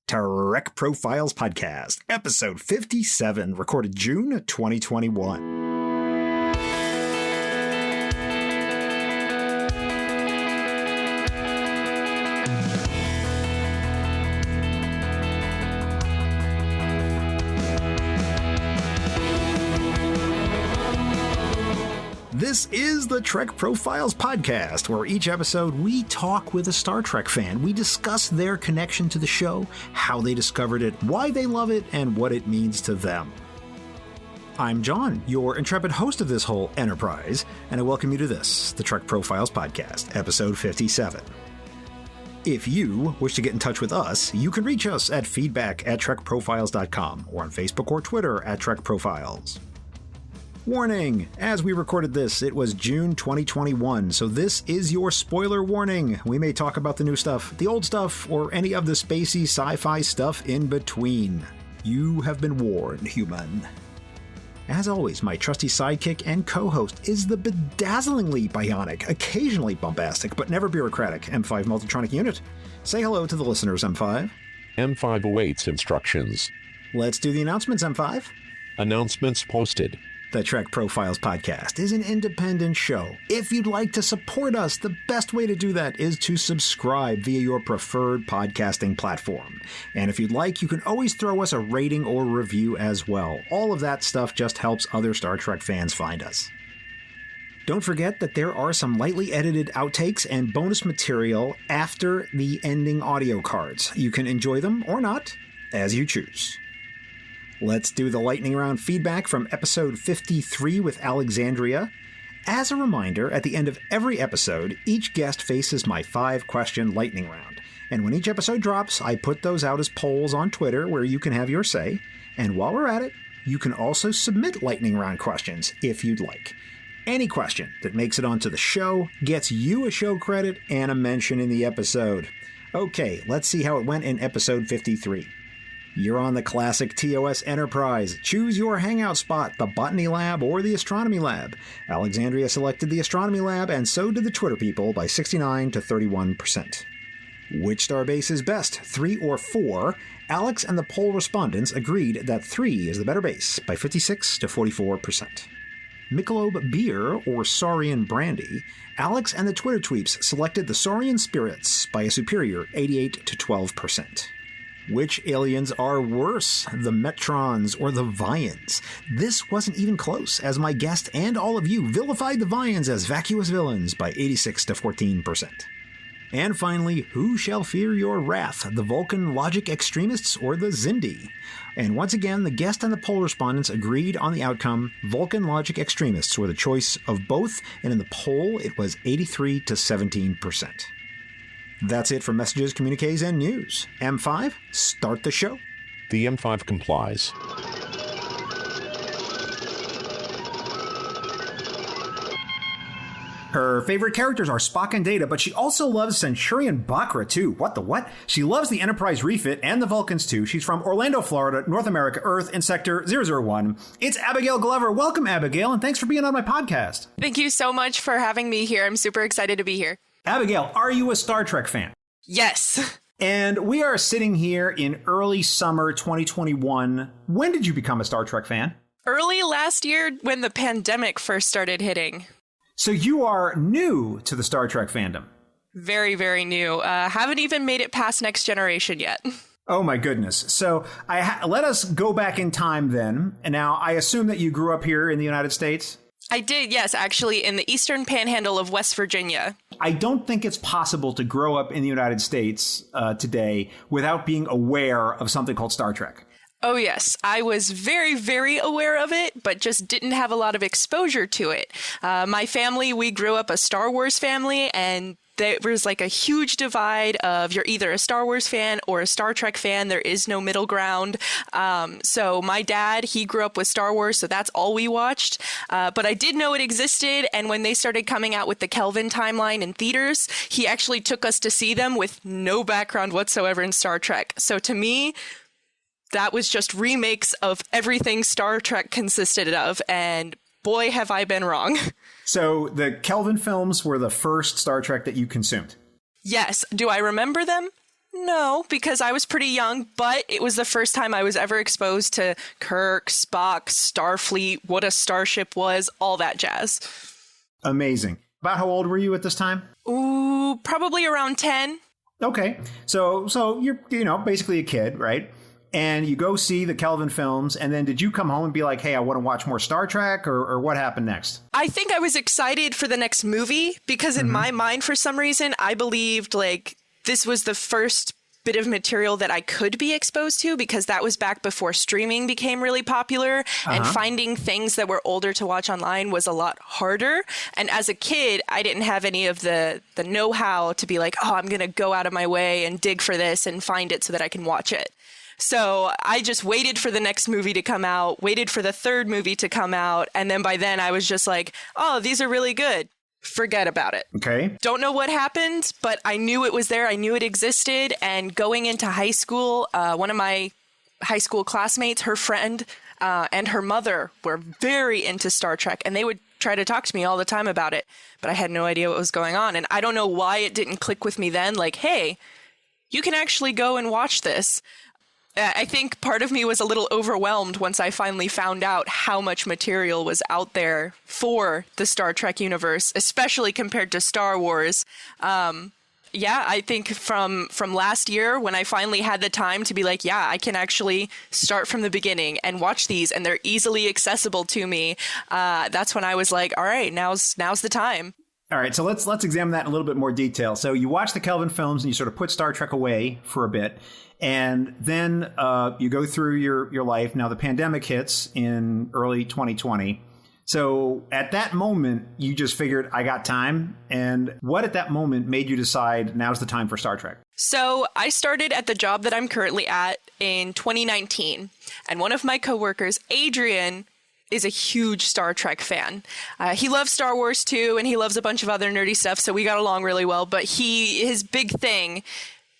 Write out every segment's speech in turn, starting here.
Trek Profiles Podcast, episode 57, recorded June 2021. This is the Trek Profiles Podcast, where each episode we talk with a Star Trek fan. We discuss their connection to the show, how they discovered it, why they love it, and what it means to them. I'm John, your intrepid host of this whole enterprise, and I welcome you to this, the Trek Profiles Podcast, episode 57. If you wish to get in touch with us, you can reach us at feedback@trekprofiles.com or on Facebook or Twitter @TrekProfiles. Warning! As we recorded this, it was June 2021, so this is your spoiler warning. We may talk about the new stuff, the old stuff, or any of the spacey sci-fi stuff in between. You have been warned, human. As always, my trusty sidekick and co-host is the bedazzlingly bionic, occasionally bombastic, but never bureaucratic M5 Multitronic unit. Say hello to the listeners, M5. M5 awaits instructions. Let's do the announcements, M5. Announcements posted. The Trek Profiles Podcast is an independent show. If you'd like to support us, the best way to do that is to subscribe via your preferred podcasting platform. And if you'd like, you can always throw us a rating or review as well. All of that stuff just helps other Star Trek fans find us. Don't forget that there are some lightly edited outtakes and bonus material after the ending audio cards. You can enjoy them or not, as you choose. Let's do the lightning round feedback from episode 53 with Alexandria. As a reminder, at the end of every episode, each guest faces my 5-question lightning round. And when each episode drops, I put those out as polls on Twitter where you can have your say. And while we're at it, you can also submit lightning round questions if you'd like. Any question that makes it onto the show gets you a show credit and a mention in the episode. Okay, let's see how it went in episode 53. You're on the classic TOS Enterprise. Choose your hangout spot, the Botany Lab or the Astronomy Lab. Alexandria selected the Astronomy Lab, and so did the Twitter people by 69 to 31%. Which starbase is best, 3 or 4? Alex and the poll respondents agreed that 3 is the better base by 56 to 44%. Michelob Beer or Saurian Brandy, Alex and the Twitter tweeps selected the Saurian Spirits by a superior 88 to 12%. Which aliens are worse, the Metrons or the Vians? This wasn't even close, as my guest and all of you vilified the Vians as vacuous villains by 86 to 14%. And finally, who shall fear your wrath, the Vulcan logic extremists or the Xindi? And once again, the guest and the poll respondents agreed on the outcome. Vulcan logic extremists were the choice of both, and in the poll, it was 83 to 17%. That's it for messages, communiques, and news. M5, start the show. The M5 complies. Her favorite characters are Spock and Data, but she also loves Centurion Bakra too. What the what? She loves the Enterprise refit and the Vulcans too. She's from Orlando, Florida, North America, Earth, in Sector 001. It's Abigail Glover. Welcome, Abigail, and thanks for being on my podcast. Thank you so much for having me here. I'm super excited to be here. Abigail, are you a Star Trek fan? Yes. And we are sitting here in early summer 2021. When did you become a Star Trek fan? Early last year when the pandemic first started hitting. So you are new to the Star Trek fandom. Very, very new. Haven't even made it past Next Generation yet. Oh my goodness. So let us go back in time then. And now I assume that you grew up here in the United States? I did, yes, actually, in the eastern panhandle of West Virginia. I don't think it's possible to grow up in the United States today without being aware of something called Star Trek. Oh, yes. I was very, very aware of it, but just didn't have a lot of exposure to it. My family, we grew up a Star Wars family, and there was like a huge divide of you're either a Star Wars fan or a Star Trek fan. There is no middle ground. So my dad, he grew up with Star Wars, so that's all we watched. But I did know it existed. And when they started coming out with the Kelvin timeline in theaters, he actually took us to see them with no background whatsoever in Star Trek. So to me, that was just remakes of everything Star Trek consisted of. And boy, have I been wrong. So the Kelvin films were the first Star Trek that you consumed? Yes. Do I remember them? No, because I was pretty young, but it was the first time I was ever exposed to Kirk, Spock, Starfleet, what a starship was, all that jazz. Amazing. About how old were you at this time? Ooh, probably around 10. Okay. So you're, basically a kid, right? And you go see the Kelvin films, and then did you come home and be like, hey, I want to watch more Star Trek, or what happened next? I think I was excited for the next movie because in my mind, for some reason, I believed like this was the first bit of material that I could be exposed to, because that was back before streaming became really popular, and finding things that were older to watch online was a lot harder. And as a kid, I didn't have any of the know-how to be like, oh, I'm going to go out of my way and dig for this and find it so that I can watch it. So I just waited for the next movie to come out, waited for the third movie to come out, and then by then I was just like, oh, these are really good. Forget about it. Okay. Don't know what happened, but I knew it was there. I knew it existed. And going into high school, one of my high school classmates, her friend, and her mother were very into Star Trek, and they would try to talk to me all the time about it. But I had no idea what was going on. And I don't know why it didn't click with me then. Like, hey, you can actually go and watch this. I think part of me was a little overwhelmed once I finally found out how much material was out there for the Star Trek universe, especially compared to Star Wars. I think from last year, when I finally had the time to be like, yeah, I can actually start from the beginning and watch these, and they're easily accessible to me. That's when I was like, all right, now's the time. All right, so let's examine that in a little bit more detail. So you watch the Kelvin films and you sort of put Star Trek away for a bit. And then you go through your life. Now, the pandemic hits in early 2020. So at that moment, you just figured, I got time. And what at that moment made you decide now's the time for Star Trek? So I started at the job that I'm currently at in 2019. And one of my coworkers, Adrian, is a huge Star Trek fan. He loves Star Wars too, and he loves a bunch of other nerdy stuff. So we got along really well. But his big thing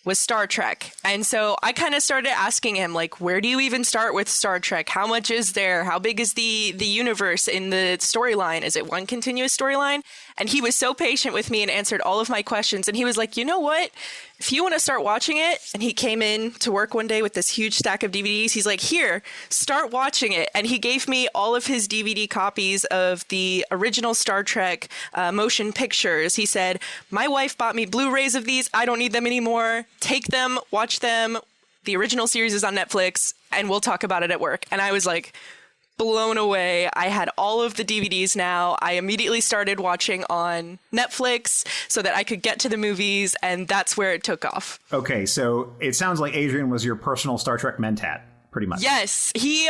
was Star Trek. And so I kind of started asking him, like, where do you even start with Star Trek? How much is there? How big is the universe in the storyline? Is it one continuous storyline? And he was so patient with me and answered all of my questions. And he was like, you know what? If you want to start watching it, and he came in to work one day with this huge stack of DVDs. He's like, here, start watching it. And he gave me all of his DVD copies of the original Star Trek motion pictures. He said, my wife bought me Blu-rays of these. I don't need them anymore. Take them, watch them. The original series is on Netflix, and we'll talk about it at work. And I was like, blown away. I had all of the DVDs now. I immediately started watching on Netflix so that I could get to the movies, and that's where it took off. Okay, so it sounds like Adrian was your personal Star Trek mentat, pretty much. Yes, he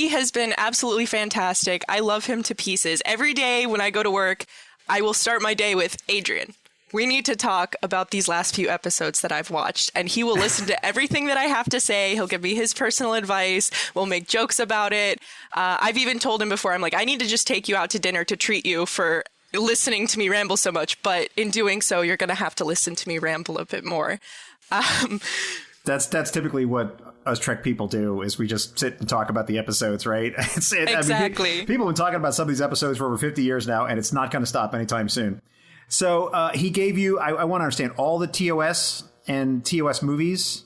has been absolutely fantastic. I love him to pieces. Every day when I go to work, I will start my day with Adrian. We need to talk about these last few episodes that I've watched, and he will listen to everything that I have to say. He'll give me his personal advice. We'll make jokes about it. I've even told him before, I'm like, I need to just take you out to dinner to treat you for listening to me ramble so much. But in doing so, you're going to have to listen to me ramble a bit more. That's typically what us Trek people do, is we just sit and talk about the episodes, right? Exactly. I mean, people have been talking about some of these episodes for over 50 years now, and it's not going to stop anytime soon. So he gave you, I want to understand, all the TOS and TOS movies?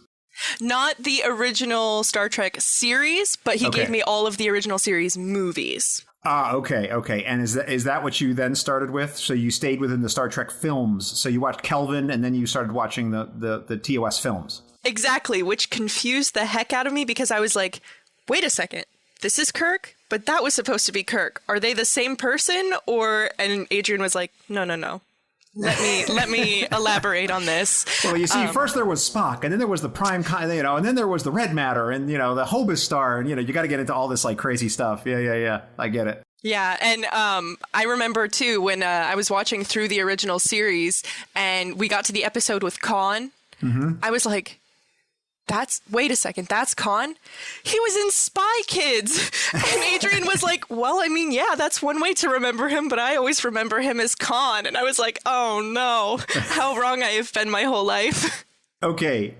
Not the original Star Trek series, but he gave me all of the original series movies. Ah, okay. And is that what you then started with? So you stayed within the Star Trek films. So you watched Kelvin, and then you started watching the TOS films. Exactly, which confused the heck out of me, because I was like, wait a second, this is Kirk? But that was supposed to be Kirk. Are they the same person? And Adrian was like, no. Let me elaborate on this. Well, you see, first there was Spock, and then there was the Prime, and then there was the Red Matter, and the Hobus Star, and you got to get into all this like crazy stuff. Yeah. I get it. Yeah, and I remember too when I was watching through the original series, and we got to the episode with Khan. Mm-hmm. I was like, wait a second, that's Khan? He was in Spy Kids. And Adrian was like, well, I mean, yeah, that's one way to remember him, but I always remember him as Khan. And I was like, oh no, how wrong I have been my whole life. Okay,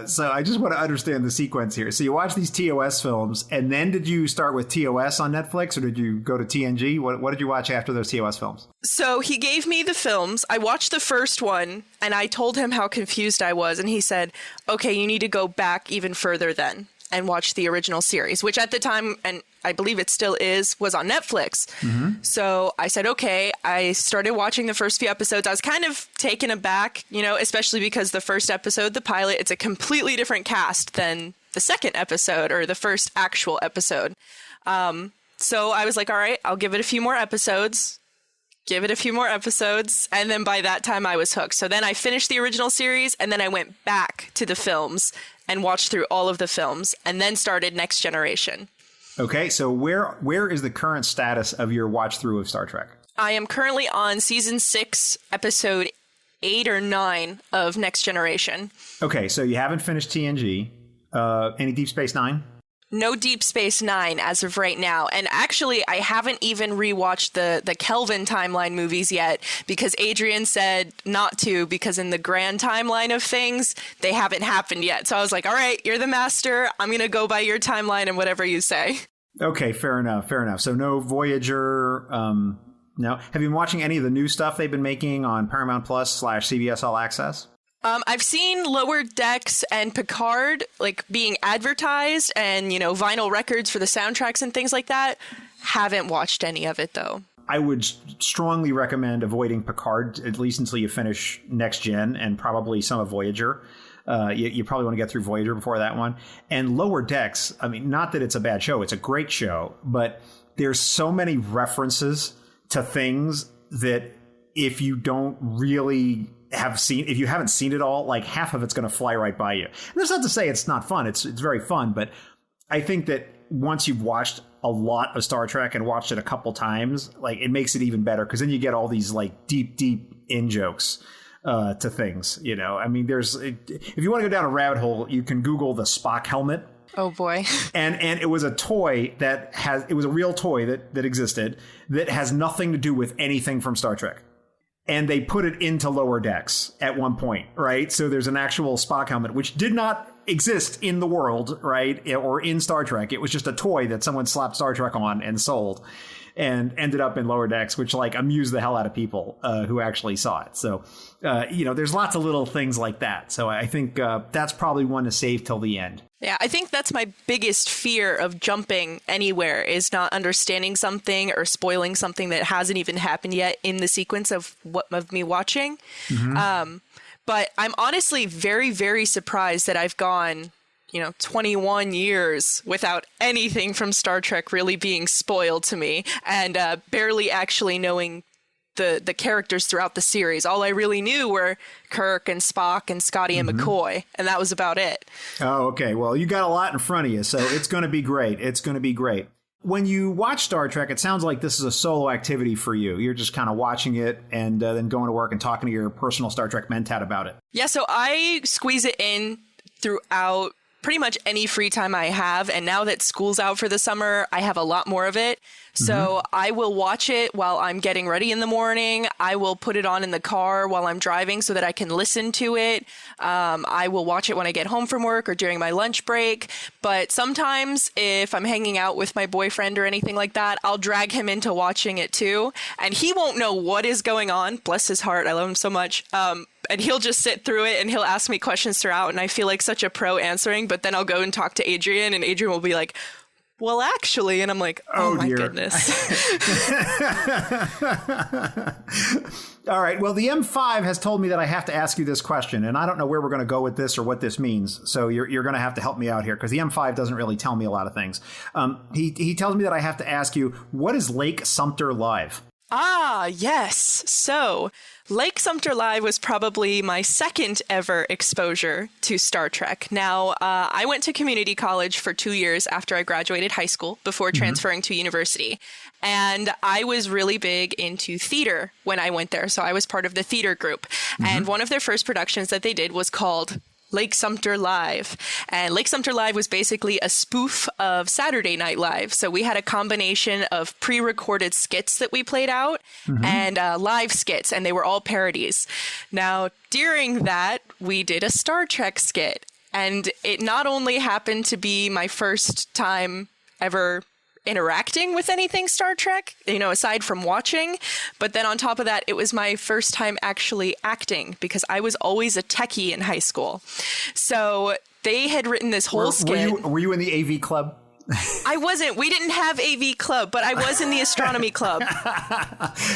so I just want to understand the sequence here. So you watch these TOS films, and then did you start with TOS on Netflix, or did you go to TNG? What did you watch after those TOS films? So he gave me the films. I watched the first one, and I told him how confused I was, and he said, okay, you need to go back even further then and watch the original series, which at the time, and I believe it still is, was on Netflix. Mm-hmm. So I said, okay. I started watching the first few episodes. I was kind of taken aback, especially because the first episode, the pilot, it's a completely different cast than the second episode or the first actual episode. So I was like, all right, I'll give it a few more episodes. And then by that time I was hooked. So then I finished the original series, and then I went back to the films and watched through all of the films, and then started Next Generation. Okay, so where is the current status of your watch through of Star Trek? I am currently on season 6, episode 8 or 9 of Next Generation. Okay, so you haven't finished TNG. Any Deep Space Nine? No Deep Space Nine as of right now. And actually, I haven't even rewatched the Kelvin timeline movies yet, because Adrian said not to, because in the grand timeline of things, they haven't happened yet. So I was like, all right, you're the master. I'm going to go by your timeline and whatever you say. Okay, fair enough. So no Voyager. No. Have you been watching any of the new stuff they've been making on Paramount Plus / CBS All Access? I've seen Lower Decks and Picard being advertised, and, vinyl records for the soundtracks and things like that. Haven't watched any of it, though. I would strongly recommend avoiding Picard, at least until you finish Next Gen and probably some of Voyager. You probably want to get through Voyager before that one. And Lower Decks, I mean, not that it's a bad show. It's a great show. But there's so many references to things that if you don't really if you haven't seen it all, half of it's going to fly right by you. And that's not to say it's not fun. It's very fun. But I think that once you've watched a lot of Star Trek and watched it a couple times, it makes it even better, because then you get all these deep in jokes to things. I mean, if you want to go down a rabbit hole, you can Google the Spock helmet. Oh boy. And it was a toy it was a real toy that existed that has nothing to do with anything from Star Trek. And they put it into Lower Decks at one point, right? So there's an actual Spock helmet, which did not exist in the world, right? Or in Star Trek. It was just a toy that someone slapped Star Trek on and sold, and ended up in Lower Decks, which amused the hell out of people who actually saw it. So, there's lots of little things like that. So I think that's probably one to save till the end. Yeah, I think that's my biggest fear of jumping anywhere, is not understanding something or spoiling something that hasn't even happened yet in the sequence of me watching. Mm-hmm. But I'm honestly very, very surprised that I've gone 21 years without anything from Star Trek really being spoiled to me, and barely actually knowing the characters throughout the series. All I really knew were Kirk and Spock and Scotty and McCoy, and that was about it. Oh, okay. Well, you got a lot in front of you, so it's going to be great. When you watch Star Trek, it sounds like this is a solo activity for you. You're just kind of watching it and then going to work and talking to your personal Star Trek mentat about it. Yeah, so I squeeze it in throughout pretty much any free time I have. And now that school's out for the summer, I have a lot more of it. So I will watch it while I'm getting ready in the morning. I will put it on in the car while I'm driving so that I can listen to it. I will watch it when I get home from work or during my lunch break. But sometimes if I'm hanging out with my boyfriend or anything like that, I'll drag him into watching it too. And he won't know what is going on. Bless his heart. I love him so much. And he'll just sit through it and he'll ask me questions throughout. And I feel like such a pro answering. But then I'll go and talk to Adrian, and Adrian will be like, well, actually, and I'm like, oh my goodness. All right. Well, the M5 has told me that I have to ask you this question, and I don't know where we're going to go with this or what this means. So you're going to have to help me out here, because the M5 doesn't really tell me a lot of things. He tells me that I have to ask you, what is Lake Sumter Live? Ah, yes. So Lake Sumter Live was probably my second ever exposure to Star Trek. Now, I went to community college for 2 years after I graduated high school before transferring to university. And I was really big into theater when I went there. So I was part of the theater group. And one of their first productions that they did was called Lake Sumter Live. And Lake Sumter Live was basically a spoof of Saturday Night Live. So we had a combination of pre-recorded skits that we played out and live skits, and they were all parodies. Now, during that, we did a Star Trek skit. And it not only happened to be my first time ever interacting with anything Star Trek, aside from watching, but then on top of that, it was my first time actually acting because I was always a techie in high school. So they had written this whole skit. Were you in the AV club? I wasn't. We didn't have AV club, but I was in the astronomy club.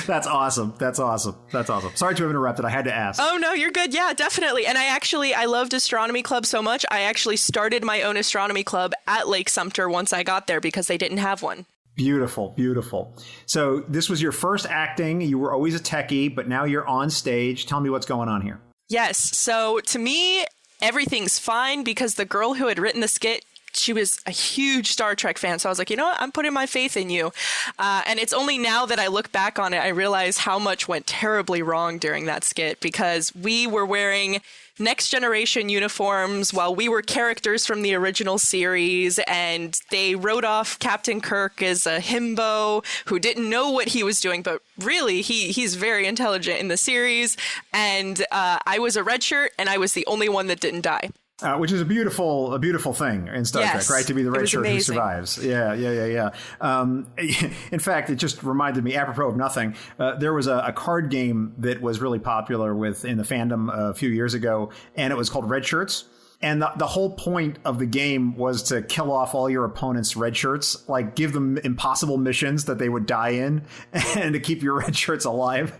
That's awesome. Sorry to have interrupted. I had to ask. Oh, no, you're good. Yeah, definitely. And I loved astronomy club so much. I actually started my own astronomy club at Lake Sumter once I got there because they didn't have one. Beautiful, beautiful. So this was your first acting. You were always a techie, but now you're on stage. Tell me what's going on here. Yes. So to me, everything's fine because the girl who had written the skit, she was a huge Star Trek fan. So I was like, you know what? I'm putting my faith in you. And it's only now that I look back on it, I realize how much went terribly wrong during that skit because we were wearing Next Generation uniforms while we were characters from the original series. And they wrote off Captain Kirk as a himbo who didn't know what he was doing. But really, he's very intelligent in the series. And I was a red shirt and I was the only one that didn't die. Which is a beautiful thing in Star Trek, right? To be the red shirt who survives. Yeah. In fact, it just reminded me, apropos of nothing, there was a card game that was really popular in the fandom a few years ago, and it was called Red Shirts. And the whole point of the game was to kill off all your opponent's red shirts, like give them impossible missions that they would die in and to keep your red shirts alive.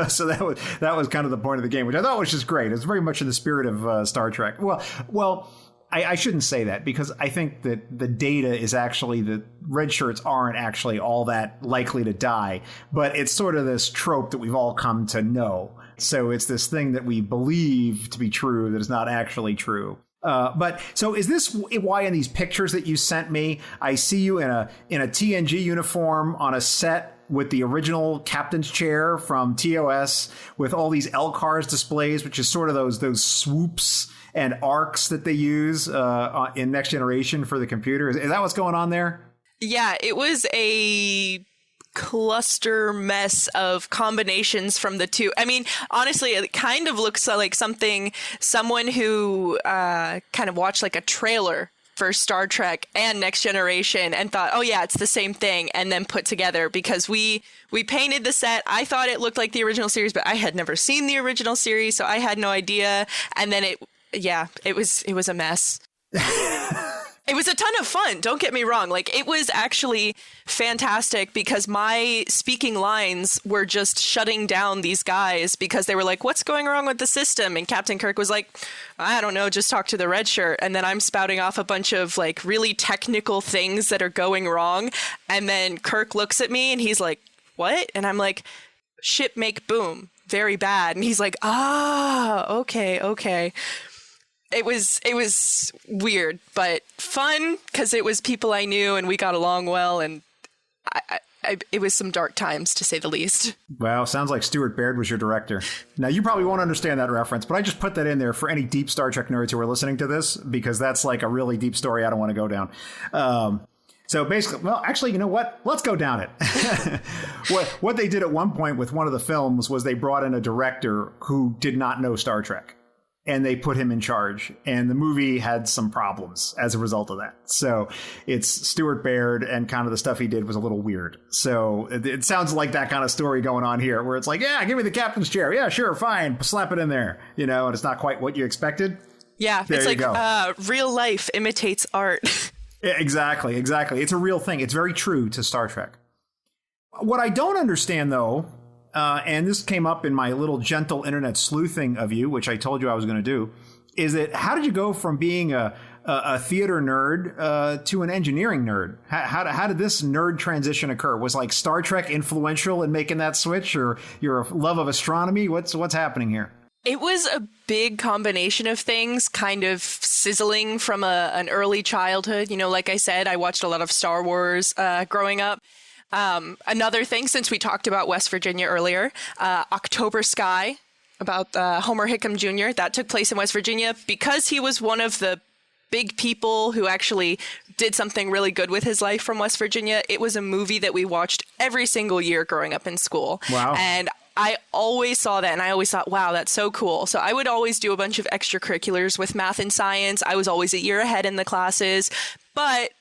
So that was kind of the point of the game, which I thought was just great. It's very much in the spirit of Star Trek. Well, I shouldn't say that because I think that the data is actually that red shirts aren't actually all that likely to die, but it's sort of this trope that we've all come to know. So it's this thing that we believe to be true that is not actually true. But so is this why in these pictures that you sent me, I see you in a TNG uniform on a set with the original captain's chair from TOS with all these LCARS displays, which is sort of those swoops and arcs that they use in Next Generation for the computer. Is that what's going on there? Yeah, it was a cluster mess of combinations from the two. I mean, honestly, it kind of looks like someone who kind of watched like a trailer for Star Trek and Next Generation and thought, oh yeah, it's the same thing, and then put together because we painted the set. I thought it looked like the original series, but I had never seen the original series, so I had no idea. And then it was a mess. It was a ton of fun. Don't get me wrong. Like, it was actually fantastic because my speaking lines were just shutting down these guys because they were like, what's going wrong with the system? And Captain Kirk was like, I don't know, just talk to the red shirt. And then I'm spouting off a bunch of like really technical things that are going wrong. And then Kirk looks at me and he's like, what? And I'm like, ship make boom. Very bad. And he's like, okay. It was weird, but fun because it was people I knew and we got along well, and it was some dark times to say the least. Well, sounds like Stuart Baird was your director. Now, you probably won't understand that reference, but I just put that in there for any deep Star Trek nerds who are listening to this because that's like a really deep story I don't want to go down. So basically, well, actually, you know what? Let's go down it. What they did at one point with one of the films was they brought in a director who did not know Star Trek. And they put him in charge. And the movie had some problems as a result of that. So it's Stuart Baird, and kind of the stuff he did was a little weird. So it sounds like that kind of story going on here, where it's like, yeah, give me the captain's chair. Yeah, sure, fine. Slap it in there. And it's not quite what you expected. Yeah, there it's like real life imitates art. Yeah, exactly. It's a real thing. It's very true to Star Trek. What I don't understand, though, and this came up in my little gentle internet sleuthing of you, which I told you I was going to do, is that how did you go from being a theater nerd to an engineering nerd? How did this nerd transition occur? Was like Star Trek influential in making that switch, or your love of astronomy? What's happening here? It was a big combination of things, kind of sizzling from an early childhood. Like I said, I watched a lot of Star Wars growing up. Another thing, since we talked about West Virginia earlier, October Sky, about Homer Hickam Jr., that took place in West Virginia because he was one of the big people who actually did something really good with his life from West Virginia. It was a movie that we watched every single year growing up in school. Wow. And I always saw that and I always thought, wow, that's so cool. So I would always do a bunch of extracurriculars with math and science. I was always a year ahead in the classes, but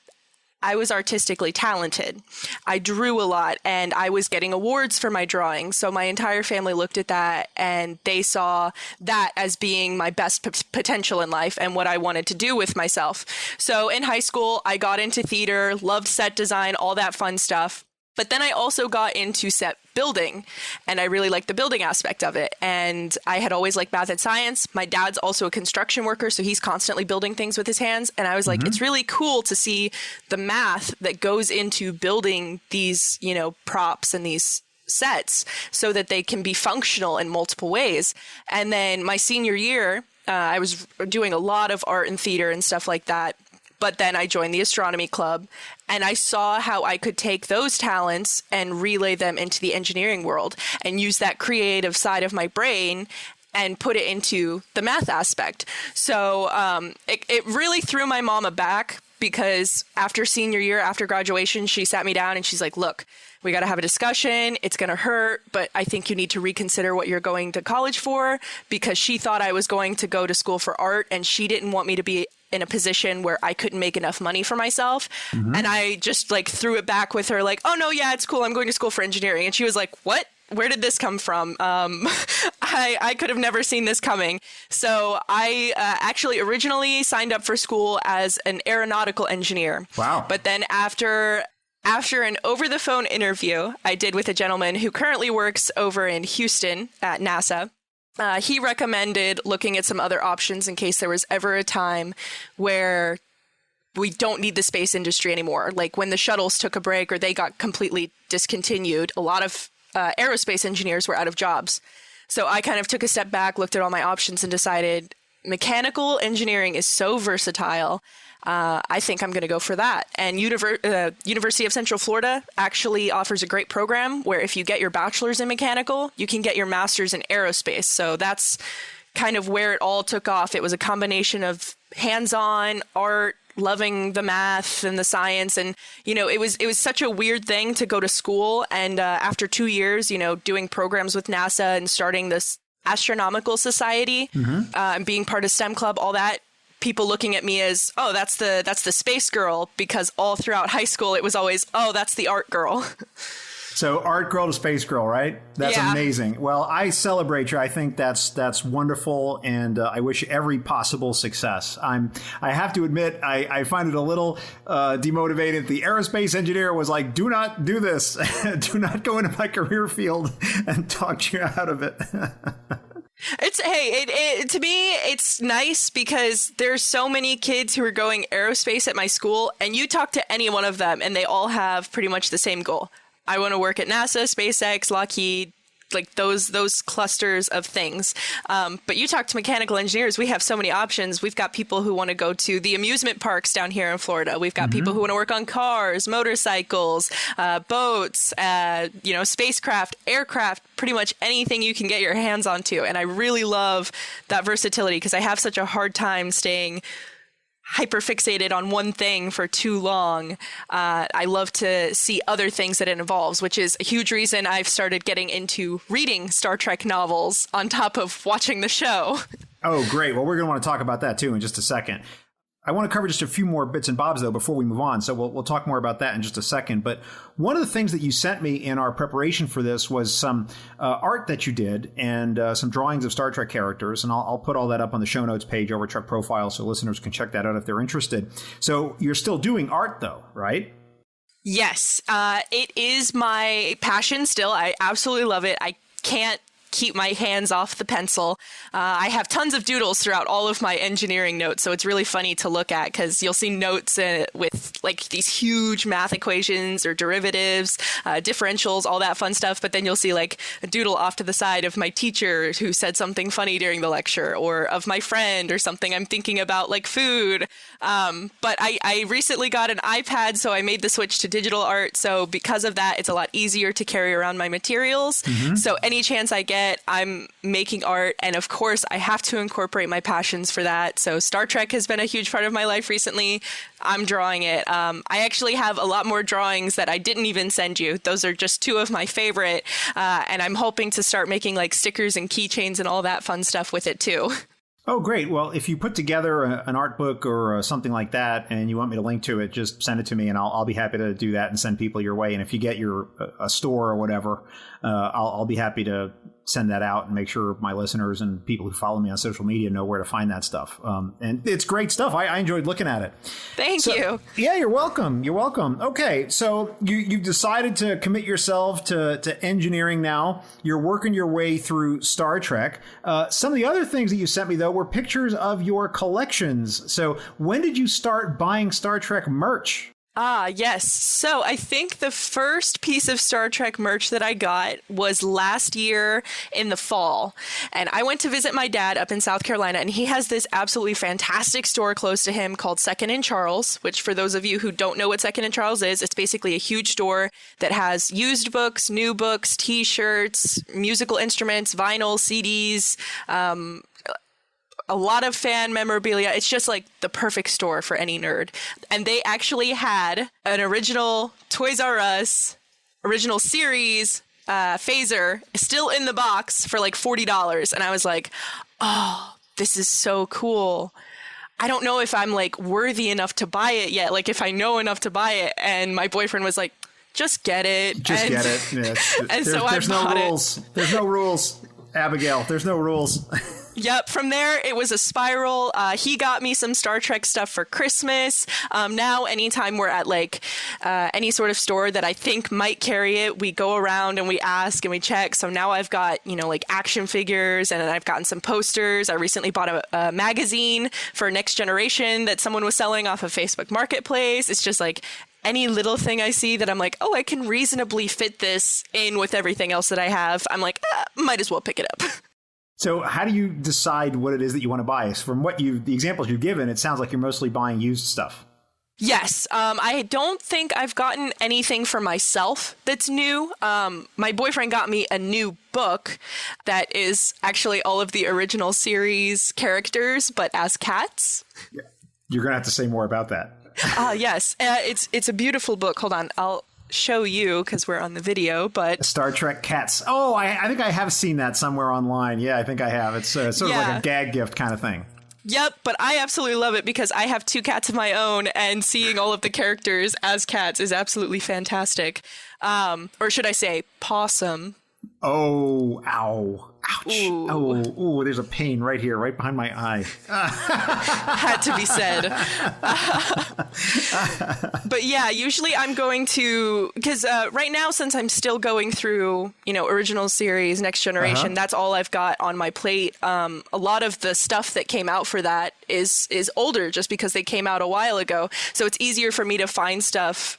I was artistically talented. I drew a lot and I was getting awards for my drawing. So my entire family looked at that and they saw that as being my best potential in life and what I wanted to do with myself. So in high school, I got into theater, loved set design, all that fun stuff. But then I also got into set building, and I really liked the building aspect of it. And I had always liked math and science. My dad's also a construction worker, so he's constantly building things with his hands. And I was like, it's really cool to see the math that goes into building these, props and these sets so that they can be functional in multiple ways. And then my senior year, I was doing a lot of art and theater and stuff like that. But then I joined the astronomy club and I saw how I could take those talents and relay them into the engineering world and use that creative side of my brain and put it into the math aspect. So it really threw my mom aback because after senior year, after graduation, she sat me down and she's like, look, we got to have a discussion. It's going to hurt, but I think you need to reconsider what you're going to college for, because she thought I was going to go to school for art and she didn't want me to be in a position where I couldn't make enough money for myself. And I just threw it back with her like, oh no, yeah, it's cool. I'm going to school for engineering. And she was like, what? Where did this come from? I could have never seen this coming. So I actually originally signed up for school as an aeronautical engineer. Wow. But then after an over-the-phone interview I did with a gentleman who currently works over in Houston at NASA, he recommended looking at some other options in case there was ever a time where we don't need the space industry anymore. Like when the shuttles took a break or they got completely discontinued, a lot of aerospace engineers were out of jobs. So I kind of took a step back, looked at all my options and decided mechanical engineering is so versatile. I think I'm going to go for that. And University of Central Florida actually offers a great program where if you get your bachelor's in mechanical, you can get your master's in aerospace. So that's kind of where it all took off. It was a combination of hands-on art, loving the math and the science. And, it was such a weird thing to go to school. And after 2 years, doing programs with NASA and starting this astronomical society, and being part of STEM Club, all that, people looking at me as, oh, that's the space girl, because all throughout high school it was always, oh, that's the art girl. So art girl to space girl, right? That's amazing. Well, I celebrate you. I think that's wonderful, and I wish you every possible success. I have to admit, I find it a little demotivated. The aerospace engineer was like, do not do this. Do not go into my career field, and talk you out of it. To me, it's nice because there's so many kids who are going aerospace at my school, and you talk to any one of them and they all have pretty much the same goal. I want to work at NASA, SpaceX, Lockheed, like those clusters of things. But you talk to mechanical engineers, we have so many options. We've got people who want to go to the amusement parks down here in Florida. We've got people who want to work on cars, motorcycles, boats, spacecraft, aircraft, pretty much anything you can get your hands onto. And I really love that versatility because I have such a hard time staying hyper-fixated on one thing for too long. I love to see other things that it involves, which is a huge reason I've started getting into reading Star Trek novels on top of watching the show. Oh, great. Well, we're going to want to talk about that, too, in just a second. I want to cover just a few more bits and bobs, though, before we move on. So we'll talk more about that in just a second. But one of the things that you sent me in our preparation for this was some art that you did and some drawings of Star Trek characters. And I'll put all that up on the show notes page over Trek Profile so listeners can check that out if they're interested. So you're still doing art, though, right? Yes. It is my passion still. I absolutely love it. I can't keep my hands off the pencil. I have tons of doodles throughout all of my engineering notes, so it's really funny to look at because you'll see notes with like these huge math equations or derivatives, differentials, all that fun stuff, but then you'll see like a doodle off to the side of my teacher who said something funny during the lecture, or of my friend or something I'm thinking about like food. But I recently got an iPad, so I made the switch to digital art, so because of that, it's a lot easier to carry around my materials. So any chance I get, yet, I'm making art. And of course, I have to incorporate my passions for that. So Star Trek has been a huge part of my life recently. I'm drawing it. I actually have a lot more drawings that I didn't even send you. Those are just two of my favorite. And I'm hoping to start making like stickers and keychains and all that fun stuff with it too. Oh, great. Well, if you put together an art book or something like that and you want me to link to it, just send it to me and I'll be happy to do that and send people your way. And if you get a store or whatever, I'll be happy to send that out and make sure my listeners and people who follow me on social media know where to find that stuff. And it's great stuff. I enjoyed looking at it. Thank you. Yeah, you're welcome. You're welcome. Okay, so you've decided to commit yourself to engineering now. You're working your way through Star Trek. Some of the other things that you sent me, though, were pictures of your collections. So when did you start buying Star Trek merch? Yes. So I think the first piece of Star Trek merch that I got was last year in the fall. And I went to visit my dad up in South Carolina, and he has this absolutely fantastic store close to him called Second and Charles, which for those of you who don't know what Second and Charles is, it's basically a huge store that has used books, new books, t-shirts, musical instruments, vinyl, CDs, a lot of fan memorabilia. It's just like the perfect store for any nerd. And they actually had an original Toys R Us, original series phaser still in the box for like $40. And I was like, oh, this is so cool. I don't know if I'm like worthy enough to buy it yet. Like if I know enough to buy it. And my boyfriend was like, just get it. Just get it. Yeah, and so I bought no rules. There's no rules, Abigail. There's no rules. Yep. From there, it was a spiral. He got me some Star Trek stuff for Christmas. Now, anytime we're at like any sort of store that I think might carry it, we go around and we ask and we check. So now I've got, like action figures, and I've gotten some posters. I recently bought a magazine for Next Generation that someone was selling off of Facebook Marketplace. It's just like any little thing I see that I'm like, oh, I can reasonably fit this in with everything else that I have. I'm like, might as well pick it up. So how do you decide what it is that you want to buy? From the examples you've given, it sounds like you're mostly buying used stuff. Yes. I don't think I've gotten anything for myself that's new. My boyfriend got me a new book that is actually all of the original series characters, but as cats. Yeah. You're going to have to say more about that. Yes. It's a beautiful book. Hold on. I'll show you because we're on the video, but Star Trek cats. Oh, I think I have seen that somewhere online. Yeah, I think I have. It's sort of like a gag gift kind of thing. Yep, but I absolutely love it because I have two cats of my own, and seeing all of the characters as cats is absolutely fantastic. Or should I say possum? Oh, ow. Ouch. Ooh. Oh, there's a pain right here, right behind my eye. Had to be said. But yeah, usually I'm going to, because right now, since I'm still going through, original series, Next Generation, that's all I've got on my plate. A lot of the stuff that came out for that is older just because they came out a while ago. So it's easier for me to find stuff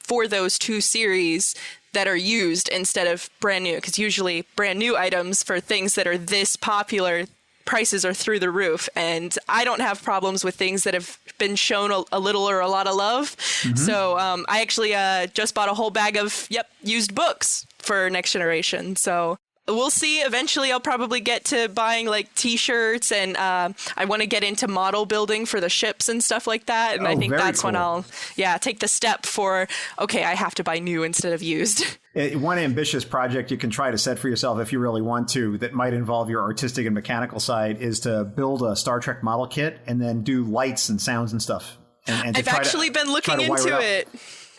for those two series that are used instead of brand new, because usually brand new items for things that are this popular, prices are through the roof, and I don't have problems with things that have been shown a little or a lot of love. So I actually just bought a whole bag of used books for Next Generation. So we'll see. Eventually, I'll probably get to buying like T-shirts, and I want to get into model building for the ships and stuff like that. And I think that's when I'll take the step for, okay, I have to buy new instead of used. One ambitious project you can try to set for yourself if you really want to, that might involve your artistic and mechanical side, is to build a Star Trek model kit and then do lights and sounds and stuff. And I've actually been looking into it.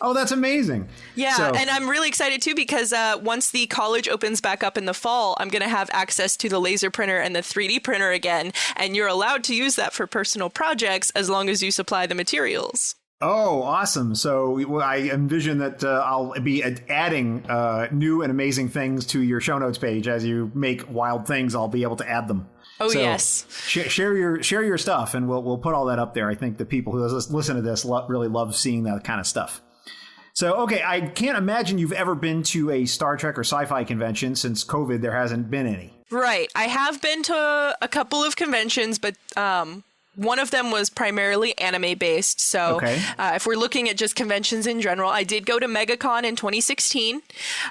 Oh, that's amazing. Yeah, and I'm really excited, too, because once the college opens back up in the fall, I'm going to have access to the laser printer and the 3D printer again, and you're allowed to use that for personal projects as long as you supply the materials. Oh, awesome. So I envision that I'll be adding new and amazing things to your show notes page. As you make wild things, I'll be able to add them. Oh, so yes. Share your stuff, and we'll put all that up there. I think the people who listen to this really love seeing that kind of stuff. So, okay, I can't imagine you've ever been to a Star Trek or sci-fi convention. Since COVID, there hasn't been any. Right. I have been to a couple of conventions, but One of them was primarily anime based. So Okay. If we're looking at just conventions in general, I did go to MegaCon in 2016.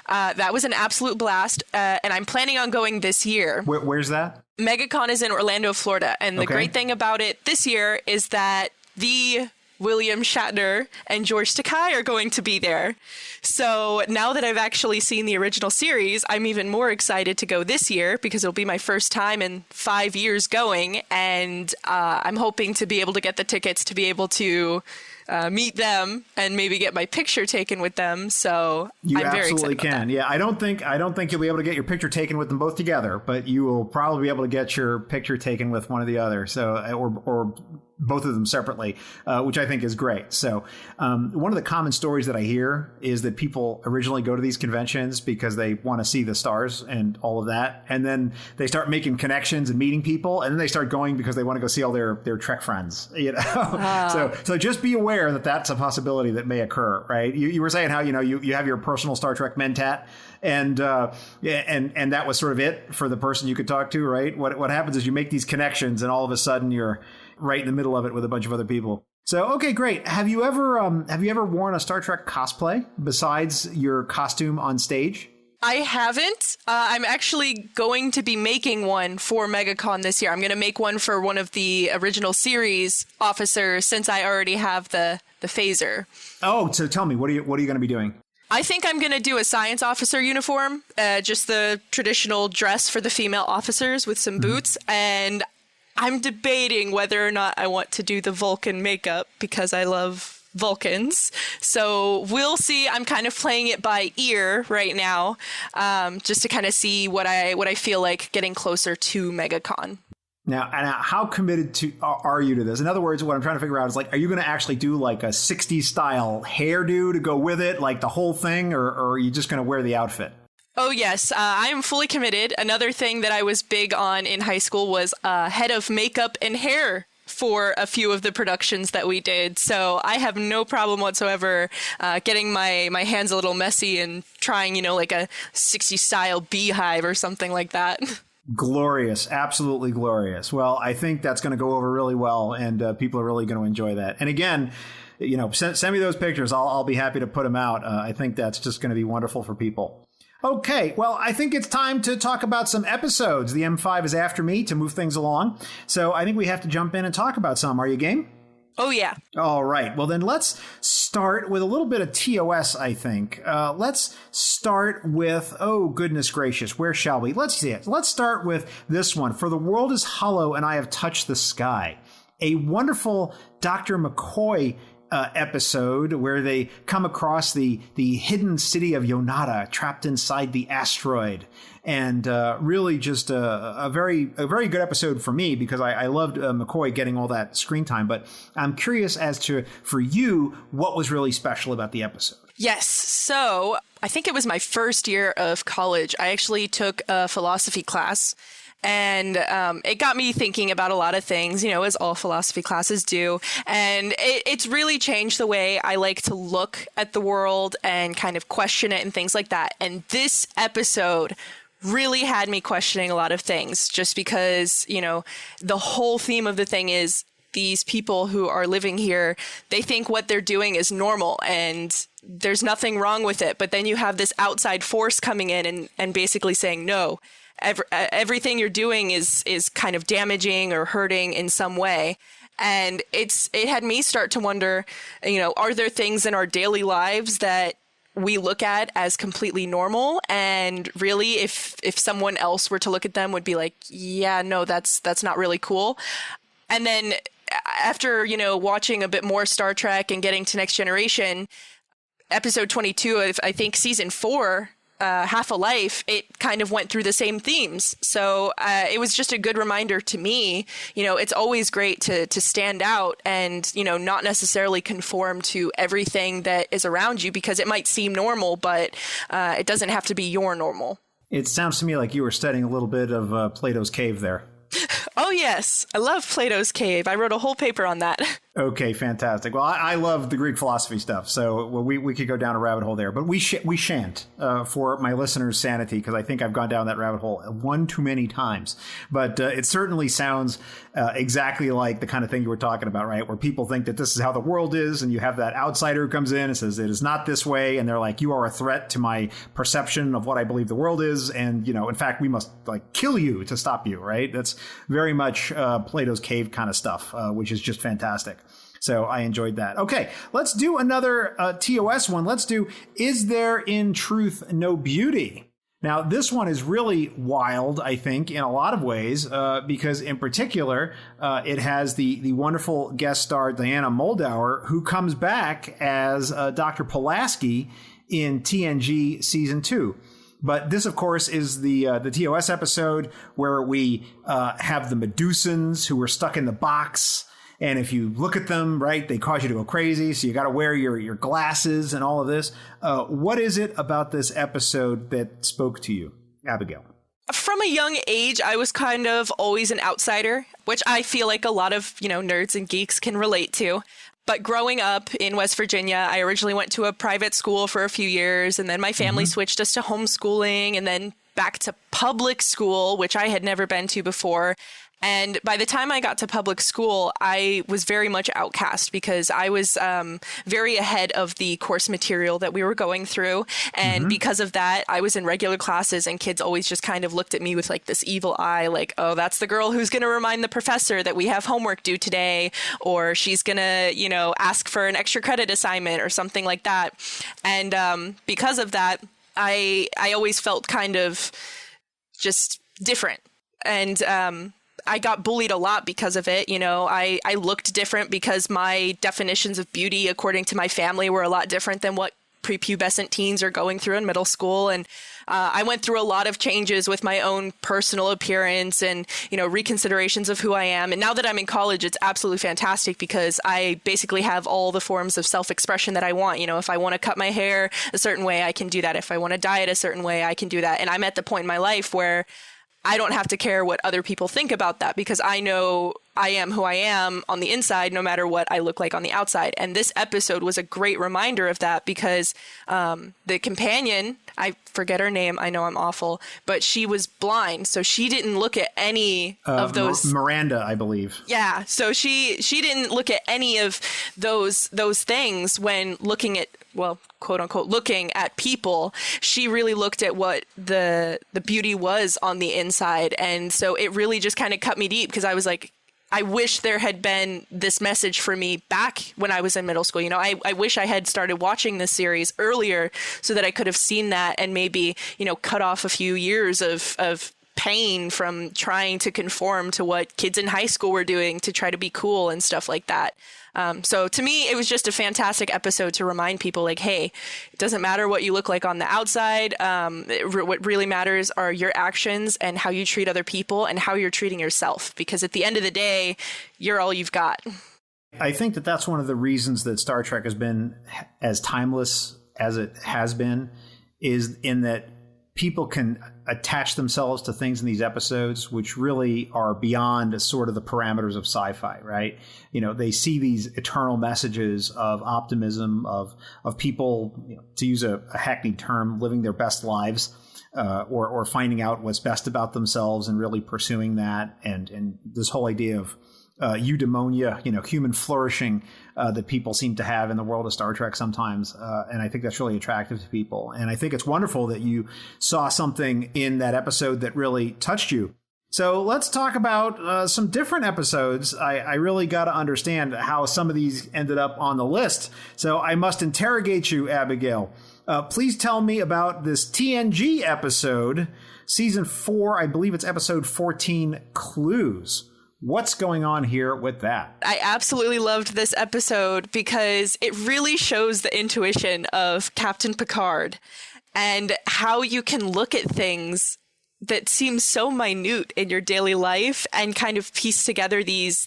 That was an absolute blast. And I'm planning on going this year. Where's that? MegaCon is in Orlando, Florida. And the great thing about it this year is that the William Shatner and George Takei are going to be there. So now that I've actually seen the original series, I'm even more excited to go this year because it'll be my first time in 5 years going. And I'm hoping to be able to get the tickets to be able to meet them and maybe get my picture taken with them. So You I'm very absolutely excited about can. that. Yeah, I don't think you'll be able to get your picture taken with them both together, but you will probably be able to get your picture taken with one or the other. So or both of them separately, which I think is great. So one of the common stories that I hear is that people originally go to these conventions because they want to see the stars and all of that. And then they start making connections and meeting people. And then they start going because they want to go see all their Trek friends. You know? So just be aware that that's a possibility that may occur, right? You were saying how, you have your personal Star Trek mentat. And that was sort of it for the person you could talk to, right? What happens is you make these connections and all of a sudden you're right in the middle of it with a bunch of other people. So, okay, great. Have you ever worn a Star Trek cosplay besides your costume on stage? I haven't. I'm actually going to be making one for MegaCon this year. I'm going to make one for one of the original series officers since I already have the phaser. Oh, so tell me, what are you going to be doing? I think I'm going to do a science officer uniform, just the traditional dress for the female officers with some boots. And I'm debating whether or not I want to do the Vulcan makeup because I love Vulcans. So we'll see. I'm kind of playing it by ear right now, just to kind of see what I feel like getting closer to MegaCon. Now, how committed are you to this? In other words, what I'm trying to figure out is, like, are you going to actually do like a 60s style hairdo to go with it, like the whole thing, or are you just going to wear the outfit? Oh, yes. I am fully committed. Another thing that I was big on in high school was head of makeup and hair for a few of the productions that we did. So I have no problem whatsoever getting my hands a little messy and trying, like a 60s style beehive or something like that. Glorious. Absolutely glorious. Well, I think that's going to go over really well, and people are really going to enjoy that. And again, send me those pictures. I'll be happy to put them out. I think that's just going to be wonderful for people. Okay, well, I think it's time to talk about some episodes. The M5 is after me to move things along. So I think we have to jump in and talk about some. Are you game? Oh, yeah. All right. Well, then let's start with a little bit of TOS, I think. Let's start with, oh, goodness gracious, where shall we? Let's see it. Let's start with this one. For the world is hollow and I have touched the sky. A wonderful Dr. McCoy episode where they come across the hidden city of Yonata trapped inside the asteroid. And really just a very good episode for me because I loved McCoy getting all that screen time. But I'm curious as to, for you, what was really special about the episode? Yes. So I think it was my first year of college. I actually took a philosophy class. And it got me thinking about a lot of things, as all philosophy classes do. And it's really changed the way I like to look at the world and kind of question it and things like that. And this episode really had me questioning a lot of things just because, the whole theme of the thing is these people who are living here, they think what they're doing is normal and there's nothing wrong with it. But then you have this outside force coming in and basically saying, no. Everything you're doing is kind of damaging or hurting in some way. And it had me start to wonder, are there things in our daily lives that we look at as completely normal? And really, if someone else were to look at them, would be like, yeah, no, that's not really cool. And then after, watching a bit more Star Trek and getting to Next Generation, episode 22 of, I think, season 4, Half a Life, it kind of went through the same themes. So it was just a good reminder to me, it's always great to stand out and, not necessarily conform to everything that is around you because it might seem normal, but it doesn't have to be your normal. It sounds to me like you were studying a little bit of Plato's Cave there. Oh, yes. I love Plato's Cave. I wrote a whole paper on that. Okay, fantastic. Well, I love the Greek philosophy stuff, so we could go down a rabbit hole there, but we shan't for my listeners' sanity, because I think I've gone down that rabbit hole one too many times. But it certainly sounds exactly like the kind of thing you were talking about, right? Where people think that this is how the world is, and you have that outsider who comes in and says it is not this way, and they're like, you are a threat to my perception of what I believe the world is, and in fact, we must like kill you to stop you, right? That's very much Plato's cave kind of stuff, which is just fantastic. So I enjoyed that. Okay, let's do another TOS one. Let's do, is there in truth no beauty? Now, this one is really wild, I think, in a lot of ways, because in particular, it has the wonderful guest star Diana Muldaur, who comes back as Dr. Pulaski in TNG Season 2. But this, of course, is the TOS episode where we have the Medusans who were stuck in the box. And if you look at them, right, they cause you to go crazy. So you got to wear your glasses and all of this. What is it about this episode that spoke to you, Abigail? From a young age, I was kind of always an outsider, which I feel like a lot of, nerds and geeks can relate to. But growing up in West Virginia, I originally went to a private school for a few years, and then my family switched us to homeschooling and then back to public school, which I had never been to before. And by the time I got to public school, I was very much outcast because I was very ahead of the course material that we were going through. And because of that, I was in regular classes and kids always just kind of looked at me with like this evil eye, like, oh, that's the girl who's going to remind the professor that we have homework due today, or she's going to, ask for an extra credit assignment or something like that. And because of that, I always felt kind of just different. And I got bullied a lot because of it. I looked different because my definitions of beauty, according to my family, were a lot different than what prepubescent teens are going through in middle school. And I went through a lot of changes with my own personal appearance and, reconsiderations of who I am. And now that I'm in college, it's absolutely fantastic because I basically have all the forms of self-expression that I want. If I want to cut my hair a certain way, I can do that. If I want to dye it a certain way, I can do that. And I'm at the point in my life where I don't have to care what other people think about that because I know I am who I am on the inside, no matter what I look like on the outside. And this episode was a great reminder of that because the companion, I forget her name, I know I'm awful, but she was blind. So she didn't look at any of those. Miranda, I believe. Yeah. So she didn't look at any of those things when looking at, well, quote unquote, looking at people. She really looked at what the beauty was on the inside. And so it really just kind of cut me deep because I was like, I wish there had been this message for me back when I was in middle school. I wish I had started watching this series earlier so that I could have seen that and maybe, cut off a few years of pain from trying to conform to what kids in high school were doing to try to be cool and stuff like that. So to me, it was just a fantastic episode to remind people like, hey, it doesn't matter what you look like on the outside. What really matters are your actions and how you treat other people and how you're treating yourself. Because at the end of the day, you're all you've got. I think that that's one of the reasons that Star Trek has been as timeless as it has been, is in that people can attach themselves to things in these episodes which really are beyond sort of the parameters of sci-fi, right? They see these eternal messages of optimism, of people, to use a hackneyed term, living their best lives, or finding out what's best about themselves and really pursuing that. And this whole idea of eudaimonia, human flourishing that people seem to have in the world of Star Trek sometimes. And I think that's really attractive to people. And I think it's wonderful that you saw something in that episode that really touched you. So let's talk about some different episodes. I really got to understand how some of these ended up on the list. So I must interrogate you, Abigail. Please tell me about this TNG episode, season 4. I believe it's episode 14, Clues. What's going on here with that? I absolutely loved this episode because it really shows the intuition of Captain Picard and how you can look at things that seem so minute in your daily life and kind of piece together these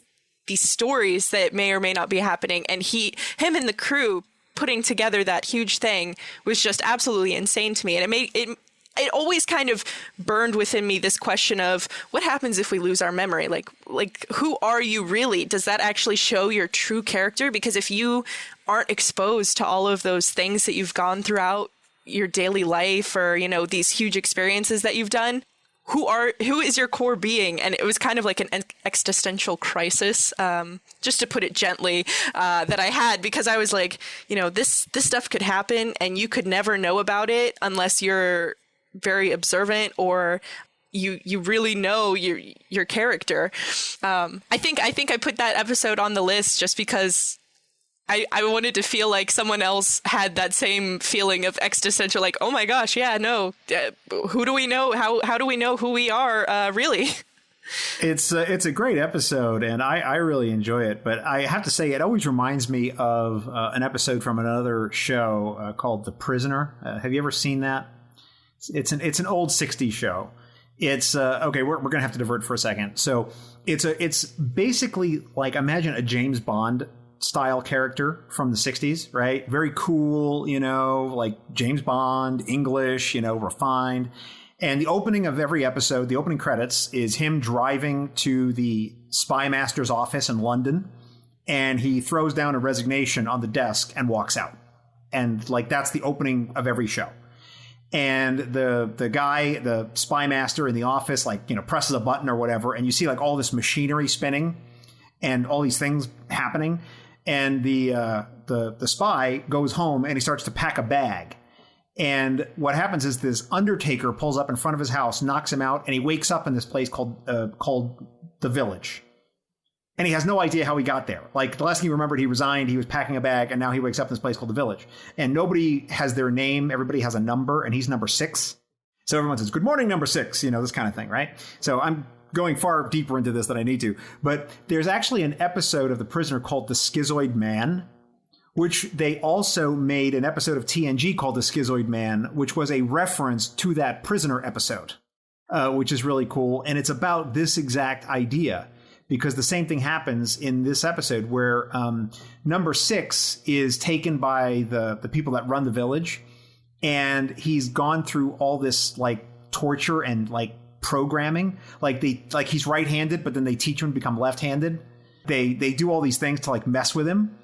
stories that may or may not be happening. And him and the crew putting together that huge thing was just absolutely insane to me. And it always kind of burned within me this question of what happens if we lose our memory? Like who are you really? Does that actually show your true character? Because if you aren't exposed to all of those things that you've gone throughout your daily life, or, you know, these huge experiences that you've done, who is your core being? And it was kind of like an existential crisis, just to put it gently, that I had, because I was like, you know, this stuff could happen and you could never know about it unless you're very observant or you really know your character. I think I put that episode on the list just because I wanted to feel like someone else had that same feeling of existential, like, oh my gosh, yeah, no, who do we know? How do we know who we are, really? It's a great episode, and I really enjoy it. But I have to say, it always reminds me of an episode from another show called The Prisoner. Have you ever seen that? It's an old 60s show. It's okay. We're gonna have to divert for a second. So it's basically like, imagine a James Bond style character from the 60s, right? Very cool, you know, like James Bond, English, you know, refined. And the opening of every episode, the opening credits, is him driving to the spy master's office in London, and he throws down a resignation on the desk and walks out. And like, that's the opening of every show. And the guy, the spy master in the office, like, you know, presses a button or whatever, and you see like all this machinery spinning and all these things happening. And the spy goes home and he starts to pack a bag. And what happens is this undertaker pulls up in front of his house, knocks him out, and he wakes up in this place called the Village. And he has no idea how he got there. Like, the last thing he remembered, he resigned, he was packing a bag, and now he wakes up in this place called the Village. And nobody has their name, everybody has a number, and he's number 6. So everyone says, "Good morning, number 6," you know, this kind of thing, right? So I'm going far deeper into this than I need to. But there's actually an episode of The Prisoner called The Schizoid Man, which they also made an episode of TNG called The Schizoid Man, which was a reference to that Prisoner episode, which is really cool. And it's about this exact idea, because the same thing happens in this episode where number 6 is taken by the people that run the village, and he's gone through all this like torture and like programming. Like he's right-handed, but then they teach him to become left-handed. They do all these things to like mess with him.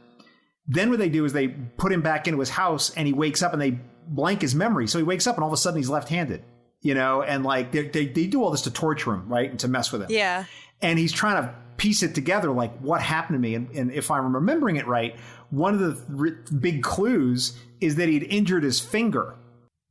Then what they do is they put him back into his house, and he wakes up and they blank his memory. So he wakes up and all of a sudden he's left-handed, you know, and like they do all this to torture him, right? And to mess with him. Yeah. And he's trying to piece it together, like what happened to me. And if I'm remembering it right, one of the big clues is that he'd injured his finger,